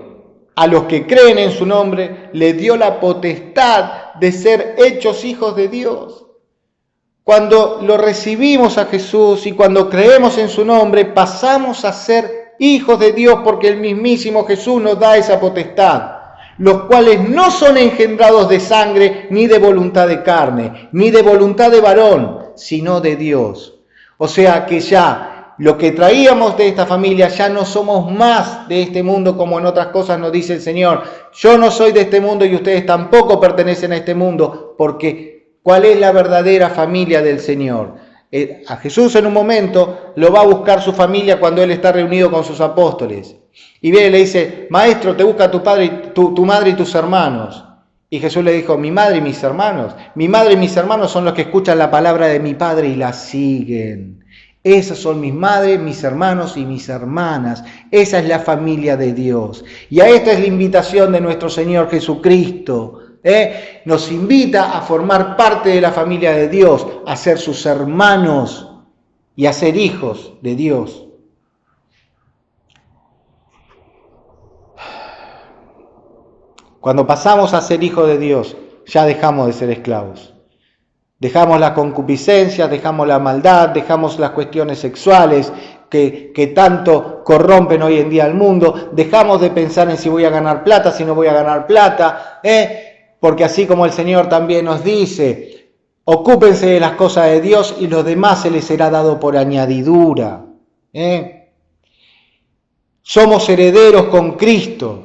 a los que creen en su nombre, le dio la potestad de ser hechos hijos de Dios. Cuando lo recibimos a Jesús y cuando creemos en su nombre, pasamos a ser hijos de Dios porque el mismísimo Jesús nos da esa potestad. Los cuales no son engendrados de sangre, ni de voluntad de carne, ni de voluntad de varón, sino de Dios. O sea que ya lo que traíamos de esta familia, ya no somos más de este mundo como en otras cosas nos dice el Señor. Yo no soy de este mundo y ustedes tampoco pertenecen a este mundo, porque ¿cuál es la verdadera familia del Señor? A Jesús en un momento lo va a buscar su familia cuando Él está reunido con sus apóstoles. Y viene y le dice, maestro, te busca tu padre, tu madre y tus hermanos. Y Jesús le dijo, mi madre y mis hermanos. Mi madre y mis hermanos son los que escuchan la palabra de mi Padre y la siguen. Esas son mis madres, mis hermanos y mis hermanas. Esa es la familia de Dios. Y a esta es la invitación de nuestro Señor Jesucristo. Nos invita a formar parte de la familia de Dios, a ser sus hermanos y a ser hijos de Dios. Cuando pasamos a ser hijos de Dios, ya dejamos de ser esclavos. Dejamos la concupiscencia, dejamos la maldad, dejamos las cuestiones sexuales que tanto corrompen hoy en día al mundo. Dejamos de pensar en si voy a ganar plata, si no voy a ganar plata. Porque así como el Señor también nos dice, ocúpense de las cosas de Dios y lo demás se les será dado por añadidura. Somos herederos con Cristo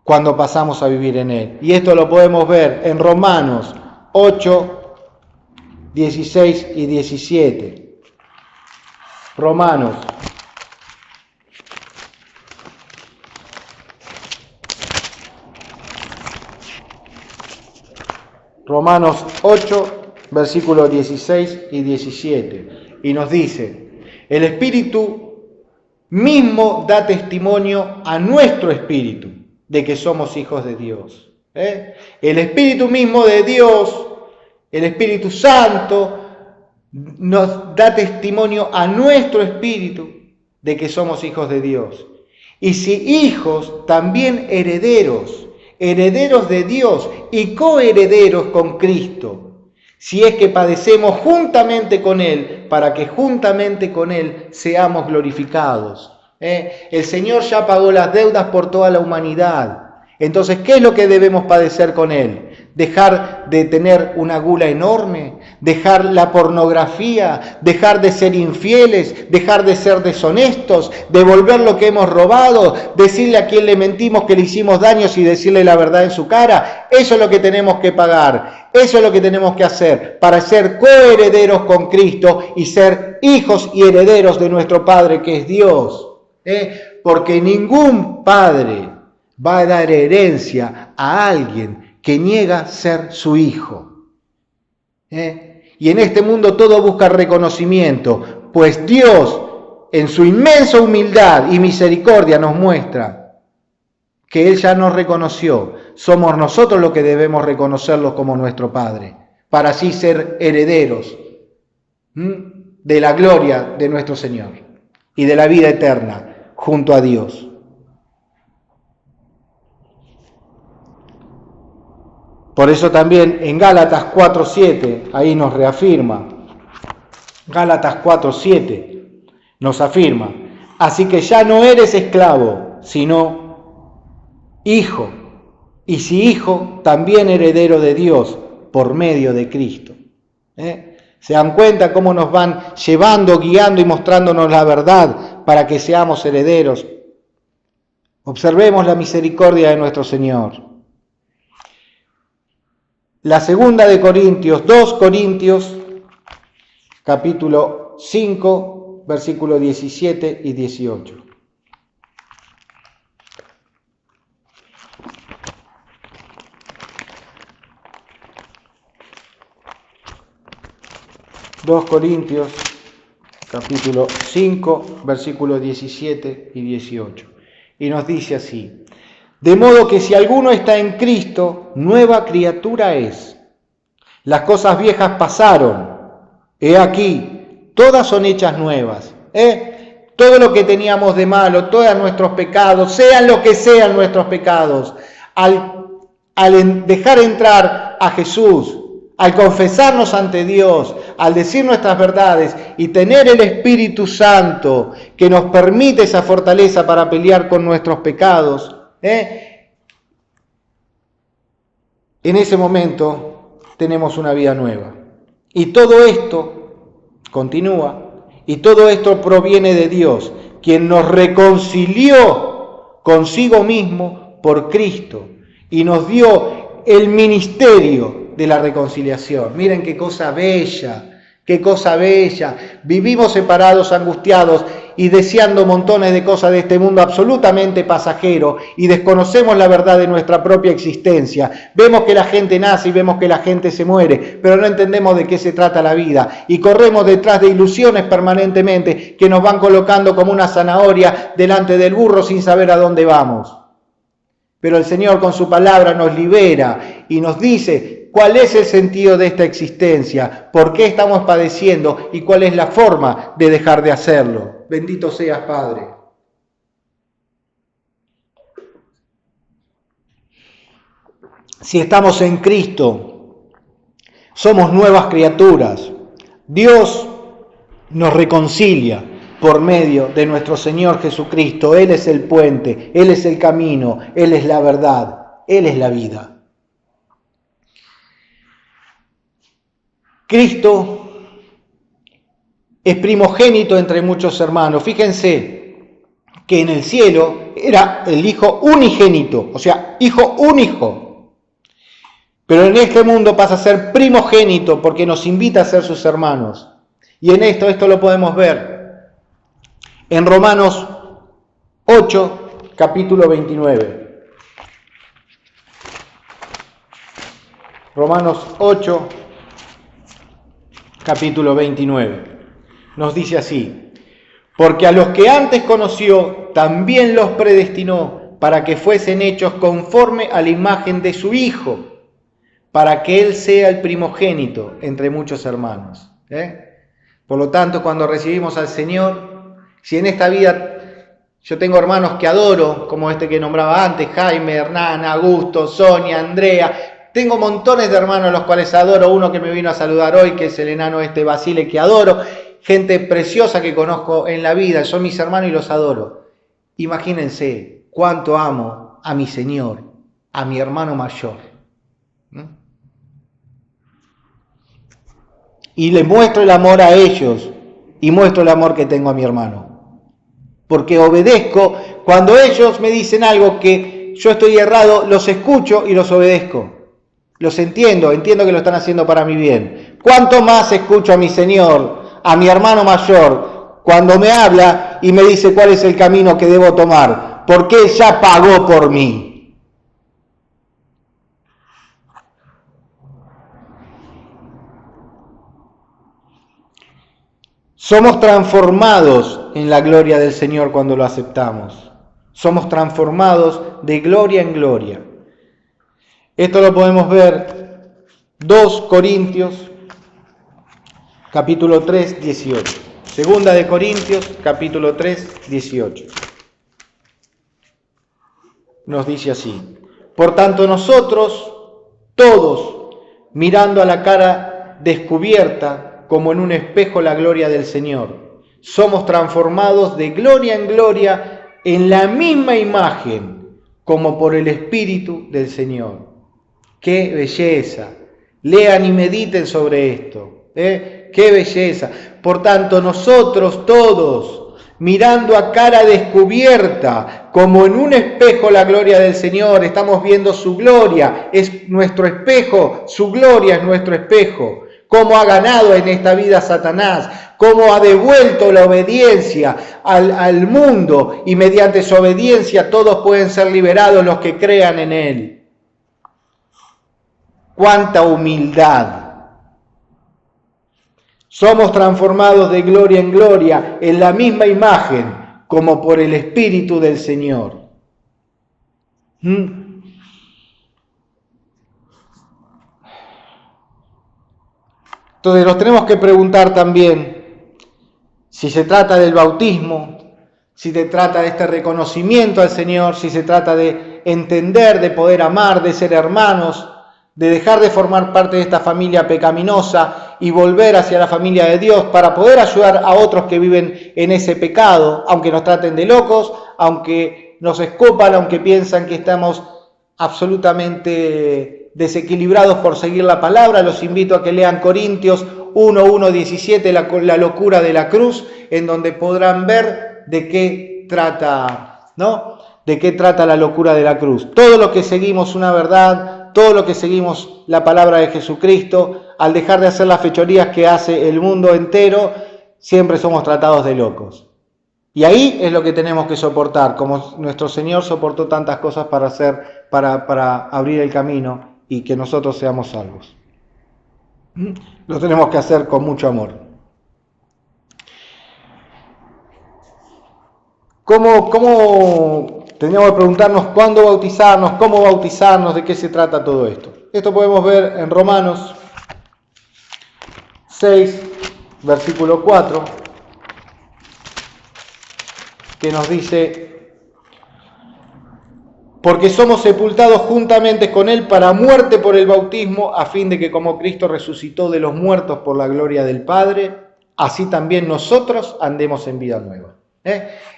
cuando pasamos a vivir en Él. Y esto lo podemos ver en Romanos 8, 16 y 17. Romanos. Romanos 8, versículos 16 y 17. Y nos dice, el Espíritu mismo da testimonio a nuestro espíritu de que somos hijos de Dios. El Espíritu mismo de Dios, el Espíritu Santo, nos da testimonio a nuestro espíritu de que somos hijos de Dios. Y si hijos, también herederos, herederos de Dios y coherederos con Cristo, si es que padecemos juntamente con Él, para que juntamente con Él seamos glorificados. El Señor ya pagó las deudas por toda la humanidad. Entonces, ¿qué es lo que debemos padecer con Él? Dejar de tener una gula enorme, dejar la pornografía, dejar de ser infieles, dejar de ser deshonestos, devolver lo que hemos robado, decirle a quien le mentimos que le hicimos daños y decirle la verdad en su cara. Eso es lo que tenemos que pagar, eso es lo que tenemos que hacer para ser coherederos con Cristo y ser hijos y herederos de nuestro Padre que es Dios. Porque ningún padre va a dar herencia a alguien que niega ser su hijo. Y en este mundo todo busca reconocimiento, pues Dios, en su inmensa humildad y misericordia, nos muestra que Él ya nos reconoció. Somos nosotros los que debemos reconocerlo como nuestro Padre, para así ser herederos de la gloria de nuestro Señor y de la vida eterna junto a Dios. Por eso también en Gálatas 4:7, ahí nos reafirma, Gálatas 4:7 nos afirma, así que ya no eres esclavo, sino hijo. y si hijo, también heredero de Dios por medio de Cristo. ¿Se dan cuenta cómo nos van llevando, guiando y mostrándonos la verdad para que seamos herederos? Observemos la misericordia de nuestro Señor. La segunda de Corintios, 2 Corintios, capítulo 5, versículos 17 y 18. Dos Corintios, capítulo 5, versículos 17 y 18. Y nos dice así: de modo que si alguno está en Cristo, nueva criatura es. Las cosas viejas pasaron, he aquí, todas son hechas nuevas. Todo lo que teníamos de malo, todos nuestros pecados, sean lo que sean nuestros pecados, al dejar entrar a Jesús, al confesarnos ante Dios, al decir nuestras verdades y tener el Espíritu Santo que nos permite esa fortaleza para pelear con nuestros pecados, en ese momento tenemos una vida nueva. Y todo esto continúa, y todo esto proviene de Dios, quien nos reconcilió consigo mismo por Cristo y nos dio el ministerio de la reconciliación. Miren qué cosa bella, qué cosa bella. Vivimos separados, angustiados y deseando montones de cosas de este mundo absolutamente pasajero, y desconocemos la verdad de nuestra propia existencia. Vemos que la gente nace y vemos que la gente se muere, pero no entendemos de qué se trata la vida y corremos detrás de ilusiones permanentemente que nos van colocando como una zanahoria delante del burro sin saber a dónde vamos. Pero el Señor con su palabra nos libera y nos dice cuál es el sentido de esta existencia, por qué estamos padeciendo y cuál es la forma de dejar de hacerlo. Bendito seas, Padre. Si estamos en Cristo, somos nuevas criaturas. Dios nos reconcilia por medio de nuestro Señor Jesucristo. Él es el puente, Él es el camino, Él es la verdad, Él es la vida. Cristo es primogénito entre muchos hermanos. Fíjense que en el cielo era el Hijo unigénito, o sea, hijo único. Pero en este mundo pasa a ser primogénito porque nos invita a ser sus hermanos. Y en esto lo podemos ver en Romanos 8, capítulo 29. Romanos 8, capítulo 29. Nos dice así: porque a los que antes conoció, también los predestinó para que fuesen hechos conforme a la imagen de su Hijo, para que Él sea el primogénito entre muchos hermanos. Por lo tanto, cuando recibimos al Señor, si en esta vida yo tengo hermanos que adoro, como este que nombraba antes, Jaime, Hernán, Augusto, Sonia, Andrea, tengo montones de hermanos a los cuales adoro, uno que me vino a saludar hoy, que es el enano Basile, que adoro, gente preciosa que conozco en la vida, son mis hermanos y los adoro. Imagínense cuánto amo a mi Señor, a mi hermano mayor. Y le muestro el amor a ellos y muestro el amor que tengo a mi hermano. Porque obedezco cuando ellos me dicen algo que yo estoy errado, los escucho y los obedezco. Los entiendo que lo están haciendo para mi bien. ¿Cuánto más escucho a mi Señor, a mi hermano mayor, cuando me habla y me dice cuál es el camino que debo tomar? Porque Él ya pagó por mí. Somos transformados en la gloria del Señor cuando lo aceptamos. Somos transformados de gloria en gloria. Esto lo podemos ver 2 Corintios, capítulo 3, 18. Segunda de Corintios, capítulo 3, 18. Nos dice así: por tanto nosotros, todos, mirando a la cara descubierta, como en un espejo la gloria del Señor, somos transformados de gloria en gloria en la misma imagen, como por el Espíritu del Señor. ¡Qué belleza! Lean y mediten sobre esto. ¡Qué belleza! Por tanto, nosotros todos, mirando a cara descubierta, como en un espejo la gloria del Señor, estamos viendo su gloria, es nuestro espejo, su gloria es nuestro espejo. Cómo ha ganado en esta vida Satanás, cómo ha devuelto la obediencia al mundo, y mediante su obediencia todos pueden ser liberados los que crean en él. ¡Cuánta humildad! Somos transformados de gloria en gloria en la misma imagen, como por el Espíritu del Señor. Entonces nos tenemos que preguntar también si se trata del bautismo, si se trata de este reconocimiento al Señor, si se trata de entender, de poder amar, de ser hermanos, de dejar de formar parte de esta familia pecaminosa y volver hacia la familia de Dios para poder ayudar a otros que viven en ese pecado, aunque nos traten de locos, aunque nos escopan, aunque piensan que estamos absolutamente desequilibrados por seguir la palabra. Los invito a que lean Corintios 1:17, la locura de la cruz, en donde podrán ver de qué trata, ¿no? De qué trata la locura de la cruz. Todo lo que seguimos una verdad, todo lo que seguimos la palabra de Jesucristo, al dejar de hacer las fechorías que hace el mundo entero, siempre somos tratados de locos. Y ahí es lo que tenemos que soportar, como nuestro Señor soportó tantas cosas para abrir el camino y que nosotros seamos salvos. Lo tenemos que hacer con mucho amor. ¿Cómo teníamos que preguntarnos cuándo bautizarnos, cómo bautizarnos, de qué se trata todo esto? Esto podemos ver en Romanos 6, versículo 4, que nos dice: porque somos sepultados juntamente con Él para muerte por el bautismo, a fin de que como Cristo resucitó de los muertos por la gloria del Padre, así también nosotros andemos en vida nueva.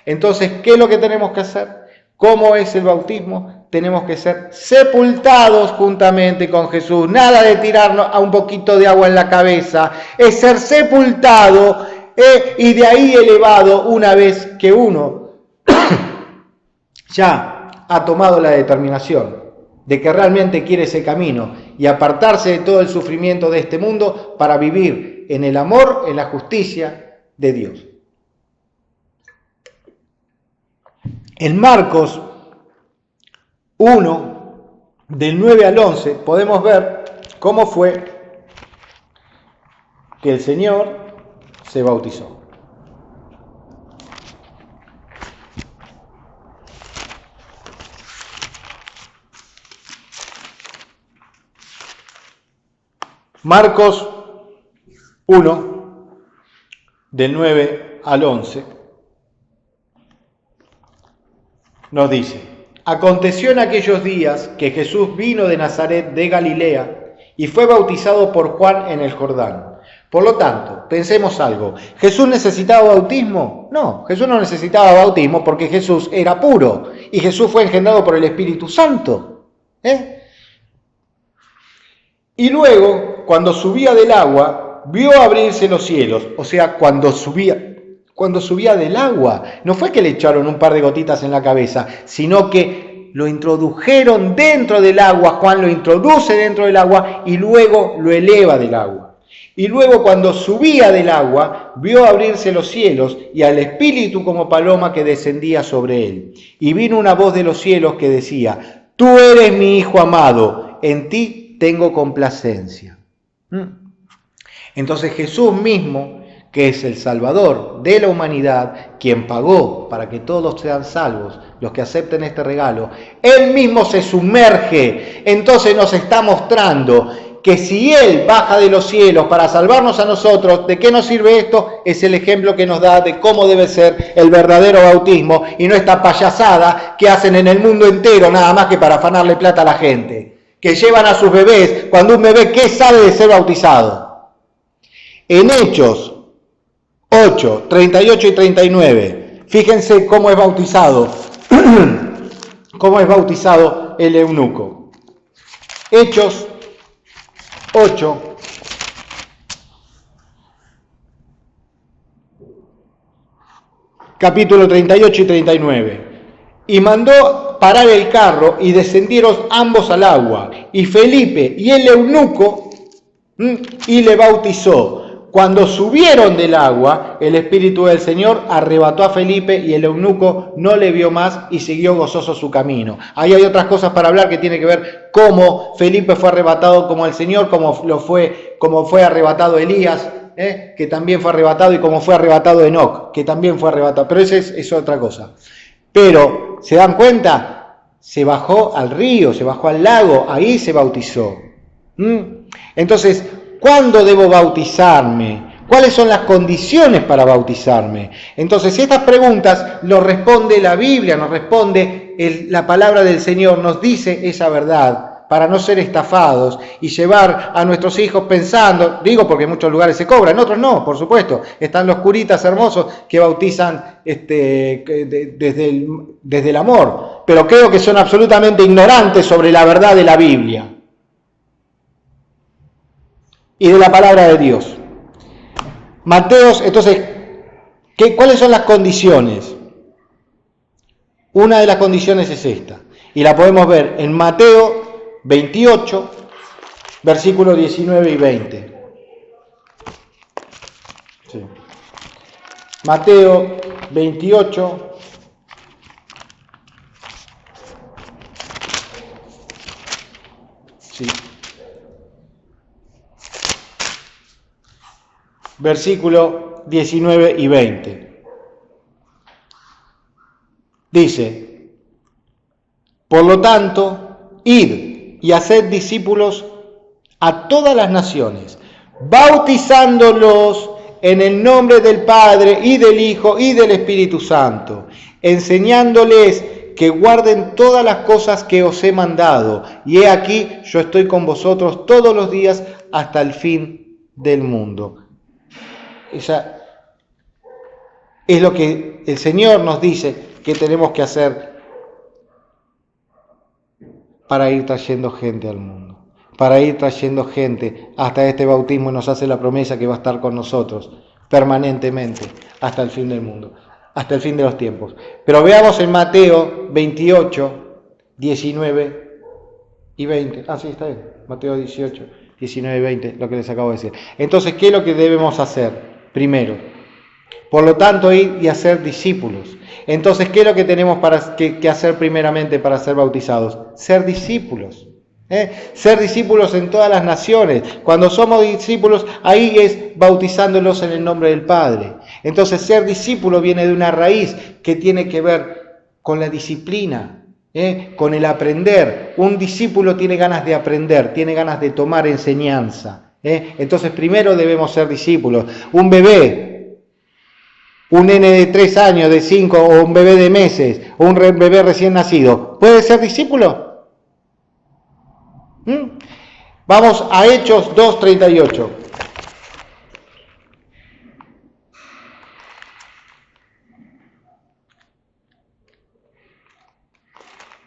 Entonces, ¿qué es lo que tenemos que hacer? ¿Cómo es el bautismo? Tenemos que ser sepultados juntamente con Jesús. Nada de tirarnos a un poquito de agua en la cabeza. Es ser sepultado y de ahí elevado una vez que uno ya ha tomado la determinación de que realmente quiere ese camino y apartarse de todo el sufrimiento de este mundo para vivir en el amor, en la justicia de Dios. En Marcos 1, del 9 al 11, podemos ver cómo fue que el Señor se bautizó. Marcos 1, del 9 al 11, nos dice: aconteció en aquellos días que Jesús vino de Nazaret de Galilea y fue bautizado por Juan en el Jordán. Por lo tanto, pensemos algo. ¿Jesús necesitaba bautismo? No, Jesús no necesitaba bautismo porque Jesús era puro y Jesús fue engendrado por el Espíritu Santo. Y luego, cuando subía del agua, vio abrirse los cielos. O sea, cuando subía del agua, no fue que le echaron un par de gotitas en la cabeza, sino que lo introdujeron dentro del agua. Juan lo introduce dentro del agua y luego lo eleva del agua. Y luego, cuando subía del agua, vio abrirse los cielos y al Espíritu como paloma que descendía sobre él. Y vino una voz de los cielos que decía: tú eres mi Hijo amado, en ti tengo complacencia. Entonces Jesús mismo, que es el Salvador de la humanidad, quien pagó para que todos sean salvos, los que acepten este regalo, Él mismo se sumerge. Entonces nos está mostrando que si Él baja de los cielos para salvarnos a nosotros, ¿de qué nos sirve esto? Es el ejemplo que nos da de cómo debe ser el verdadero bautismo y no esta payasada que hacen en el mundo entero, nada más que para afanarle plata a la gente. Que llevan a sus bebés, cuando un bebé, ¿qué sabe de ser bautizado? En Hechos 8, 38 y 39, fíjense cómo es bautizado cómo es bautizado el eunuco. Hechos 8, capítulo 38 y 39. Y mandó parar el carro y descendieron ambos al agua, y Felipe y el eunuco, y le bautizó. Cuando subieron del agua, el Espíritu del Señor arrebató a Felipe y el eunuco no le vio más y siguió gozoso su camino. Ahí hay otras cosas para hablar que tiene que ver cómo Felipe fue arrebatado como el Señor, cómo fue arrebatado Elías, que también fue arrebatado, y cómo fue arrebatado Enoc, que también fue arrebatado. Pero esa es otra cosa. Pero, ¿se dan cuenta? Se bajó al río, se bajó al lago, ahí se bautizó. Entonces, ¿cuándo debo bautizarme? ¿Cuáles son las condiciones para bautizarme? Entonces, estas preguntas lo responde la Biblia, nos responde la palabra del Señor, nos dice esa verdad para no ser estafados y llevar a nuestros hijos pensando, digo porque en muchos lugares se cobra, en otros no, por supuesto, están los curitas hermosos que bautizan desde el amor, pero creo que son absolutamente ignorantes sobre la verdad de la Biblia y de la palabra de Dios. Mateos, entonces, ¿cuáles son las condiciones? Una de las condiciones es esta, y la podemos ver en Mateo 28, versículos 19 y 20. Sí. Mateo 28, sí. Versículo 19 y 20. Dice: por lo tanto, id y haced discípulos a todas las naciones, bautizándolos en el nombre del Padre y del Hijo y del Espíritu Santo, enseñándoles que guarden todas las cosas que os he mandado. Y he aquí, yo estoy con vosotros todos los días hasta el fin del mundo. Esa es lo que el Señor nos dice que tenemos que hacer para ir trayendo gente al mundo, para ir trayendo gente hasta este bautismo, y nos hace la promesa que va a estar con nosotros permanentemente hasta el fin del mundo, hasta el fin de los tiempos. Pero veamos en Mateo 28, 19 y 20. Sí, está bien. Mateo 18, 19 y 20, lo que les acabo de decir. Entonces, ¿qué es lo que debemos hacer? Primero, por lo tanto, ir y hacer discípulos. Entonces, ¿qué es lo que tenemos que hacer primeramente para ser bautizados? Ser discípulos. Ser discípulos en todas las naciones. Cuando somos discípulos, ahí es bautizándolos en el nombre del Padre. Entonces, ser discípulo viene de una raíz que tiene que ver con la disciplina, con el aprender. Un discípulo tiene ganas de aprender, tiene ganas de tomar enseñanza. Entonces, primero debemos ser discípulos. Un bebé, un nene de 3 años, de 5, o un bebé de meses, o un bebé recién nacido, ¿puede ser discípulo? Vamos a Hechos 2:38.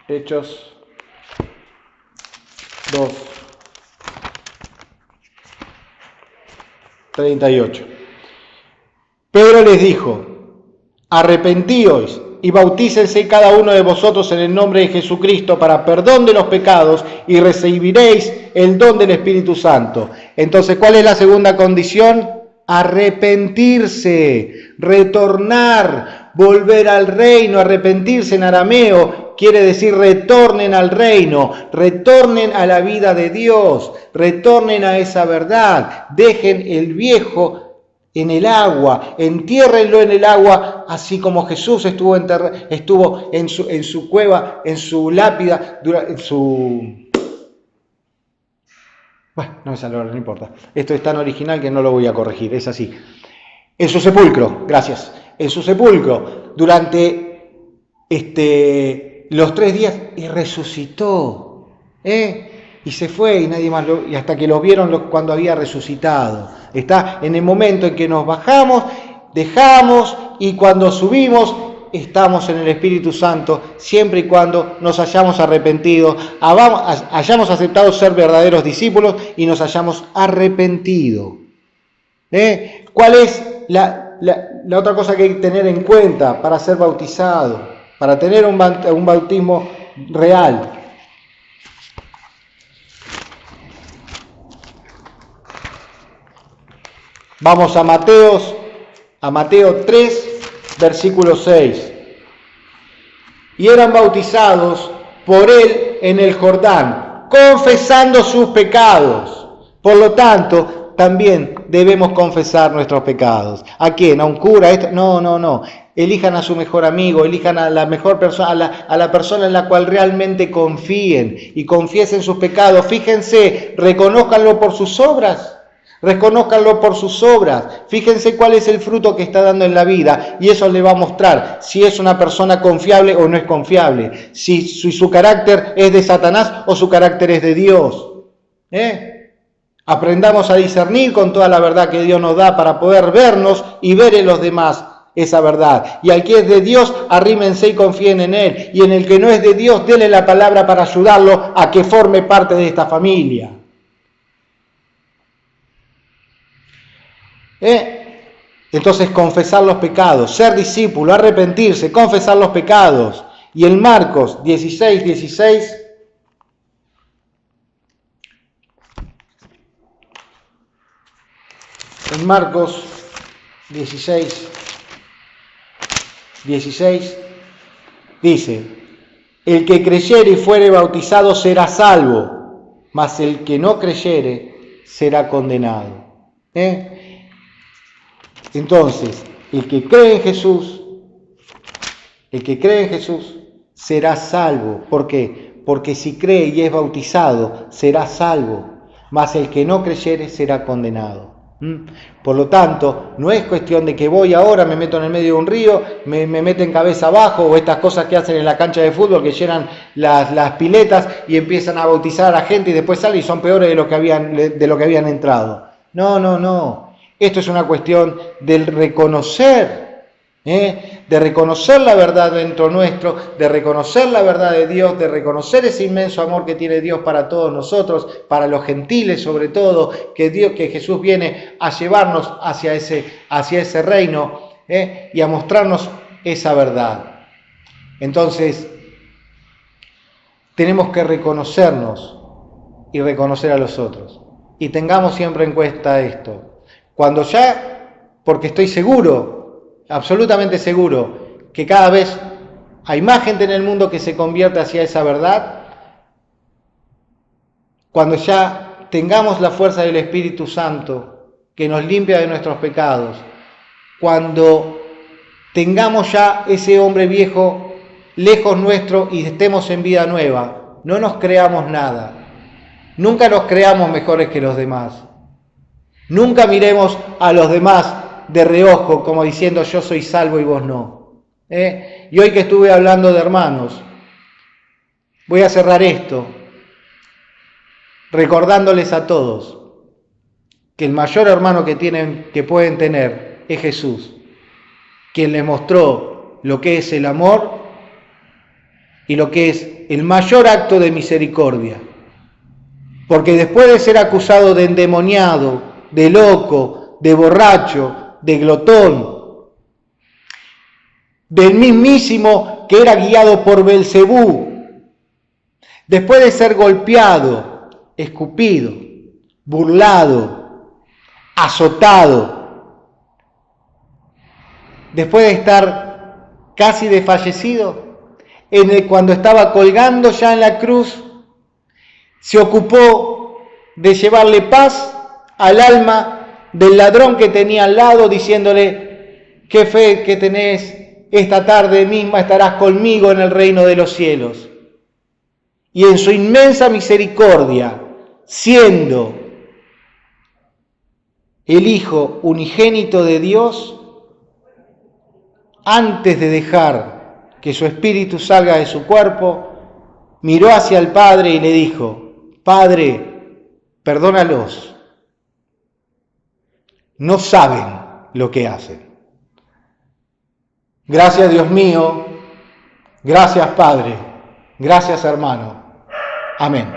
Hechos 2:38. Pedro les dijo: arrepentíos y bautícense cada uno de vosotros en el nombre de Jesucristo para perdón de los pecados y recibiréis el don del Espíritu Santo. Entonces, ¿cuál es la segunda condición? Arrepentirse, retornar, volver al reino. Arrepentirse en arameo quiere decir retornen al reino, retornen a la vida de Dios, retornen a esa verdad, dejen el viejo en el agua, entiérrenlo en el agua, así como Jesús estuvo en su cueva, en su lápida, Bueno, no me salió, no importa. Esto es tan original que no lo voy a corregir, es así. En su sepulcro, gracias. En su sepulcro, durante los 3 días, y resucitó. Y se fue, y nadie más y hasta que lo vieron cuando había resucitado. Está en el momento en que nos bajamos, dejamos, y cuando subimos, estamos en el Espíritu Santo siempre y cuando nos hayamos arrepentido, hayamos aceptado ser verdaderos discípulos y nos hayamos arrepentido. ¿Cuál es la otra cosa que hay que tener en cuenta para ser bautizado, para tener un bautismo real? Vamos a Mateo 3, versículo 6. Y eran bautizados por él en el Jordán, confesando sus pecados. Por lo tanto, también debemos confesar nuestros pecados. ¿A quién? ¿A un cura? No. Elijan a su mejor amigo, elijan a la mejor persona, a la persona en la cual realmente confíen y confiesen sus pecados. Fíjense, reconózcanlo por sus obras. Reconózcanlo por sus obras. Fíjense cuál es el fruto que está dando en la vida y eso le va a mostrar si es una persona confiable o no es confiable, si su carácter es de Satanás o su carácter es de Dios. Aprendamos a discernir con toda la verdad que Dios nos da para poder vernos y ver en los demás esa verdad. Y al que es de Dios, arrímense y confíen en Él. Y en el que no es de Dios, denle la palabra para ayudarlo a que forme parte de esta familia. Entonces confesar los pecados, ser discípulo, arrepentirse, confesar los pecados. Y en Marcos 16, en Marcos 16 dice: el que creyere y fuere bautizado será salvo, mas el que no creyere será condenado. Entonces, el que cree en Jesús será salvo. ¿Por qué? Porque si cree y es bautizado, será salvo, mas el que no creyere será condenado. Por lo tanto, no es cuestión de que voy ahora, me meto en el medio de un río, me meten cabeza abajo, o estas cosas que hacen en la cancha de fútbol, que llenan las piletas y empiezan a bautizar a la gente y después salen y son peores de lo que habían entrado. No. Esto es una cuestión del reconocer, de reconocer la verdad dentro nuestro, de reconocer la verdad de Dios, de reconocer ese inmenso amor que tiene Dios para todos nosotros, para los gentiles sobre todo, que Jesús viene a llevarnos hacia ese reino y a mostrarnos esa verdad. Entonces, tenemos que reconocernos y reconocer a los otros. Y tengamos siempre en cuenta esto. Porque estoy seguro, absolutamente seguro, que cada vez hay más gente en el mundo que se convierte hacia esa verdad. Cuando ya tengamos la fuerza del Espíritu Santo que nos limpia de nuestros pecados, cuando tengamos ya ese hombre viejo lejos nuestro y estemos en vida nueva, no nos creamos nada. Nunca nos creamos mejores que los demás. Nunca miremos a los demás de reojo como diciendo yo soy salvo y vos no. Y hoy que estuve hablando de hermanos, voy a cerrar esto recordándoles a todos que el mayor hermano que pueden tener es Jesús, quien les mostró lo que es el amor y lo que es el mayor acto de misericordia. Porque después de ser acusado de endemoniado, de loco, de borracho, de glotón, del mismísimo que era guiado por Belcebú, después de ser golpeado, escupido, burlado, azotado, después de estar casi desfallecido, cuando estaba colgando ya en la cruz, se ocupó de llevarle paz al alma del ladrón que tenía al lado, diciéndole: qué fe que tenés, esta tarde misma estarás conmigo en el reino de los cielos. Y en su inmensa misericordia, siendo el Hijo unigénito de Dios, antes de dejar que su espíritu salga de su cuerpo, miró hacia el Padre y le dijo: Padre, perdónalos. No saben lo que hacen. Gracias, Dios mío. Gracias, Padre. Gracias, hermano. Amén.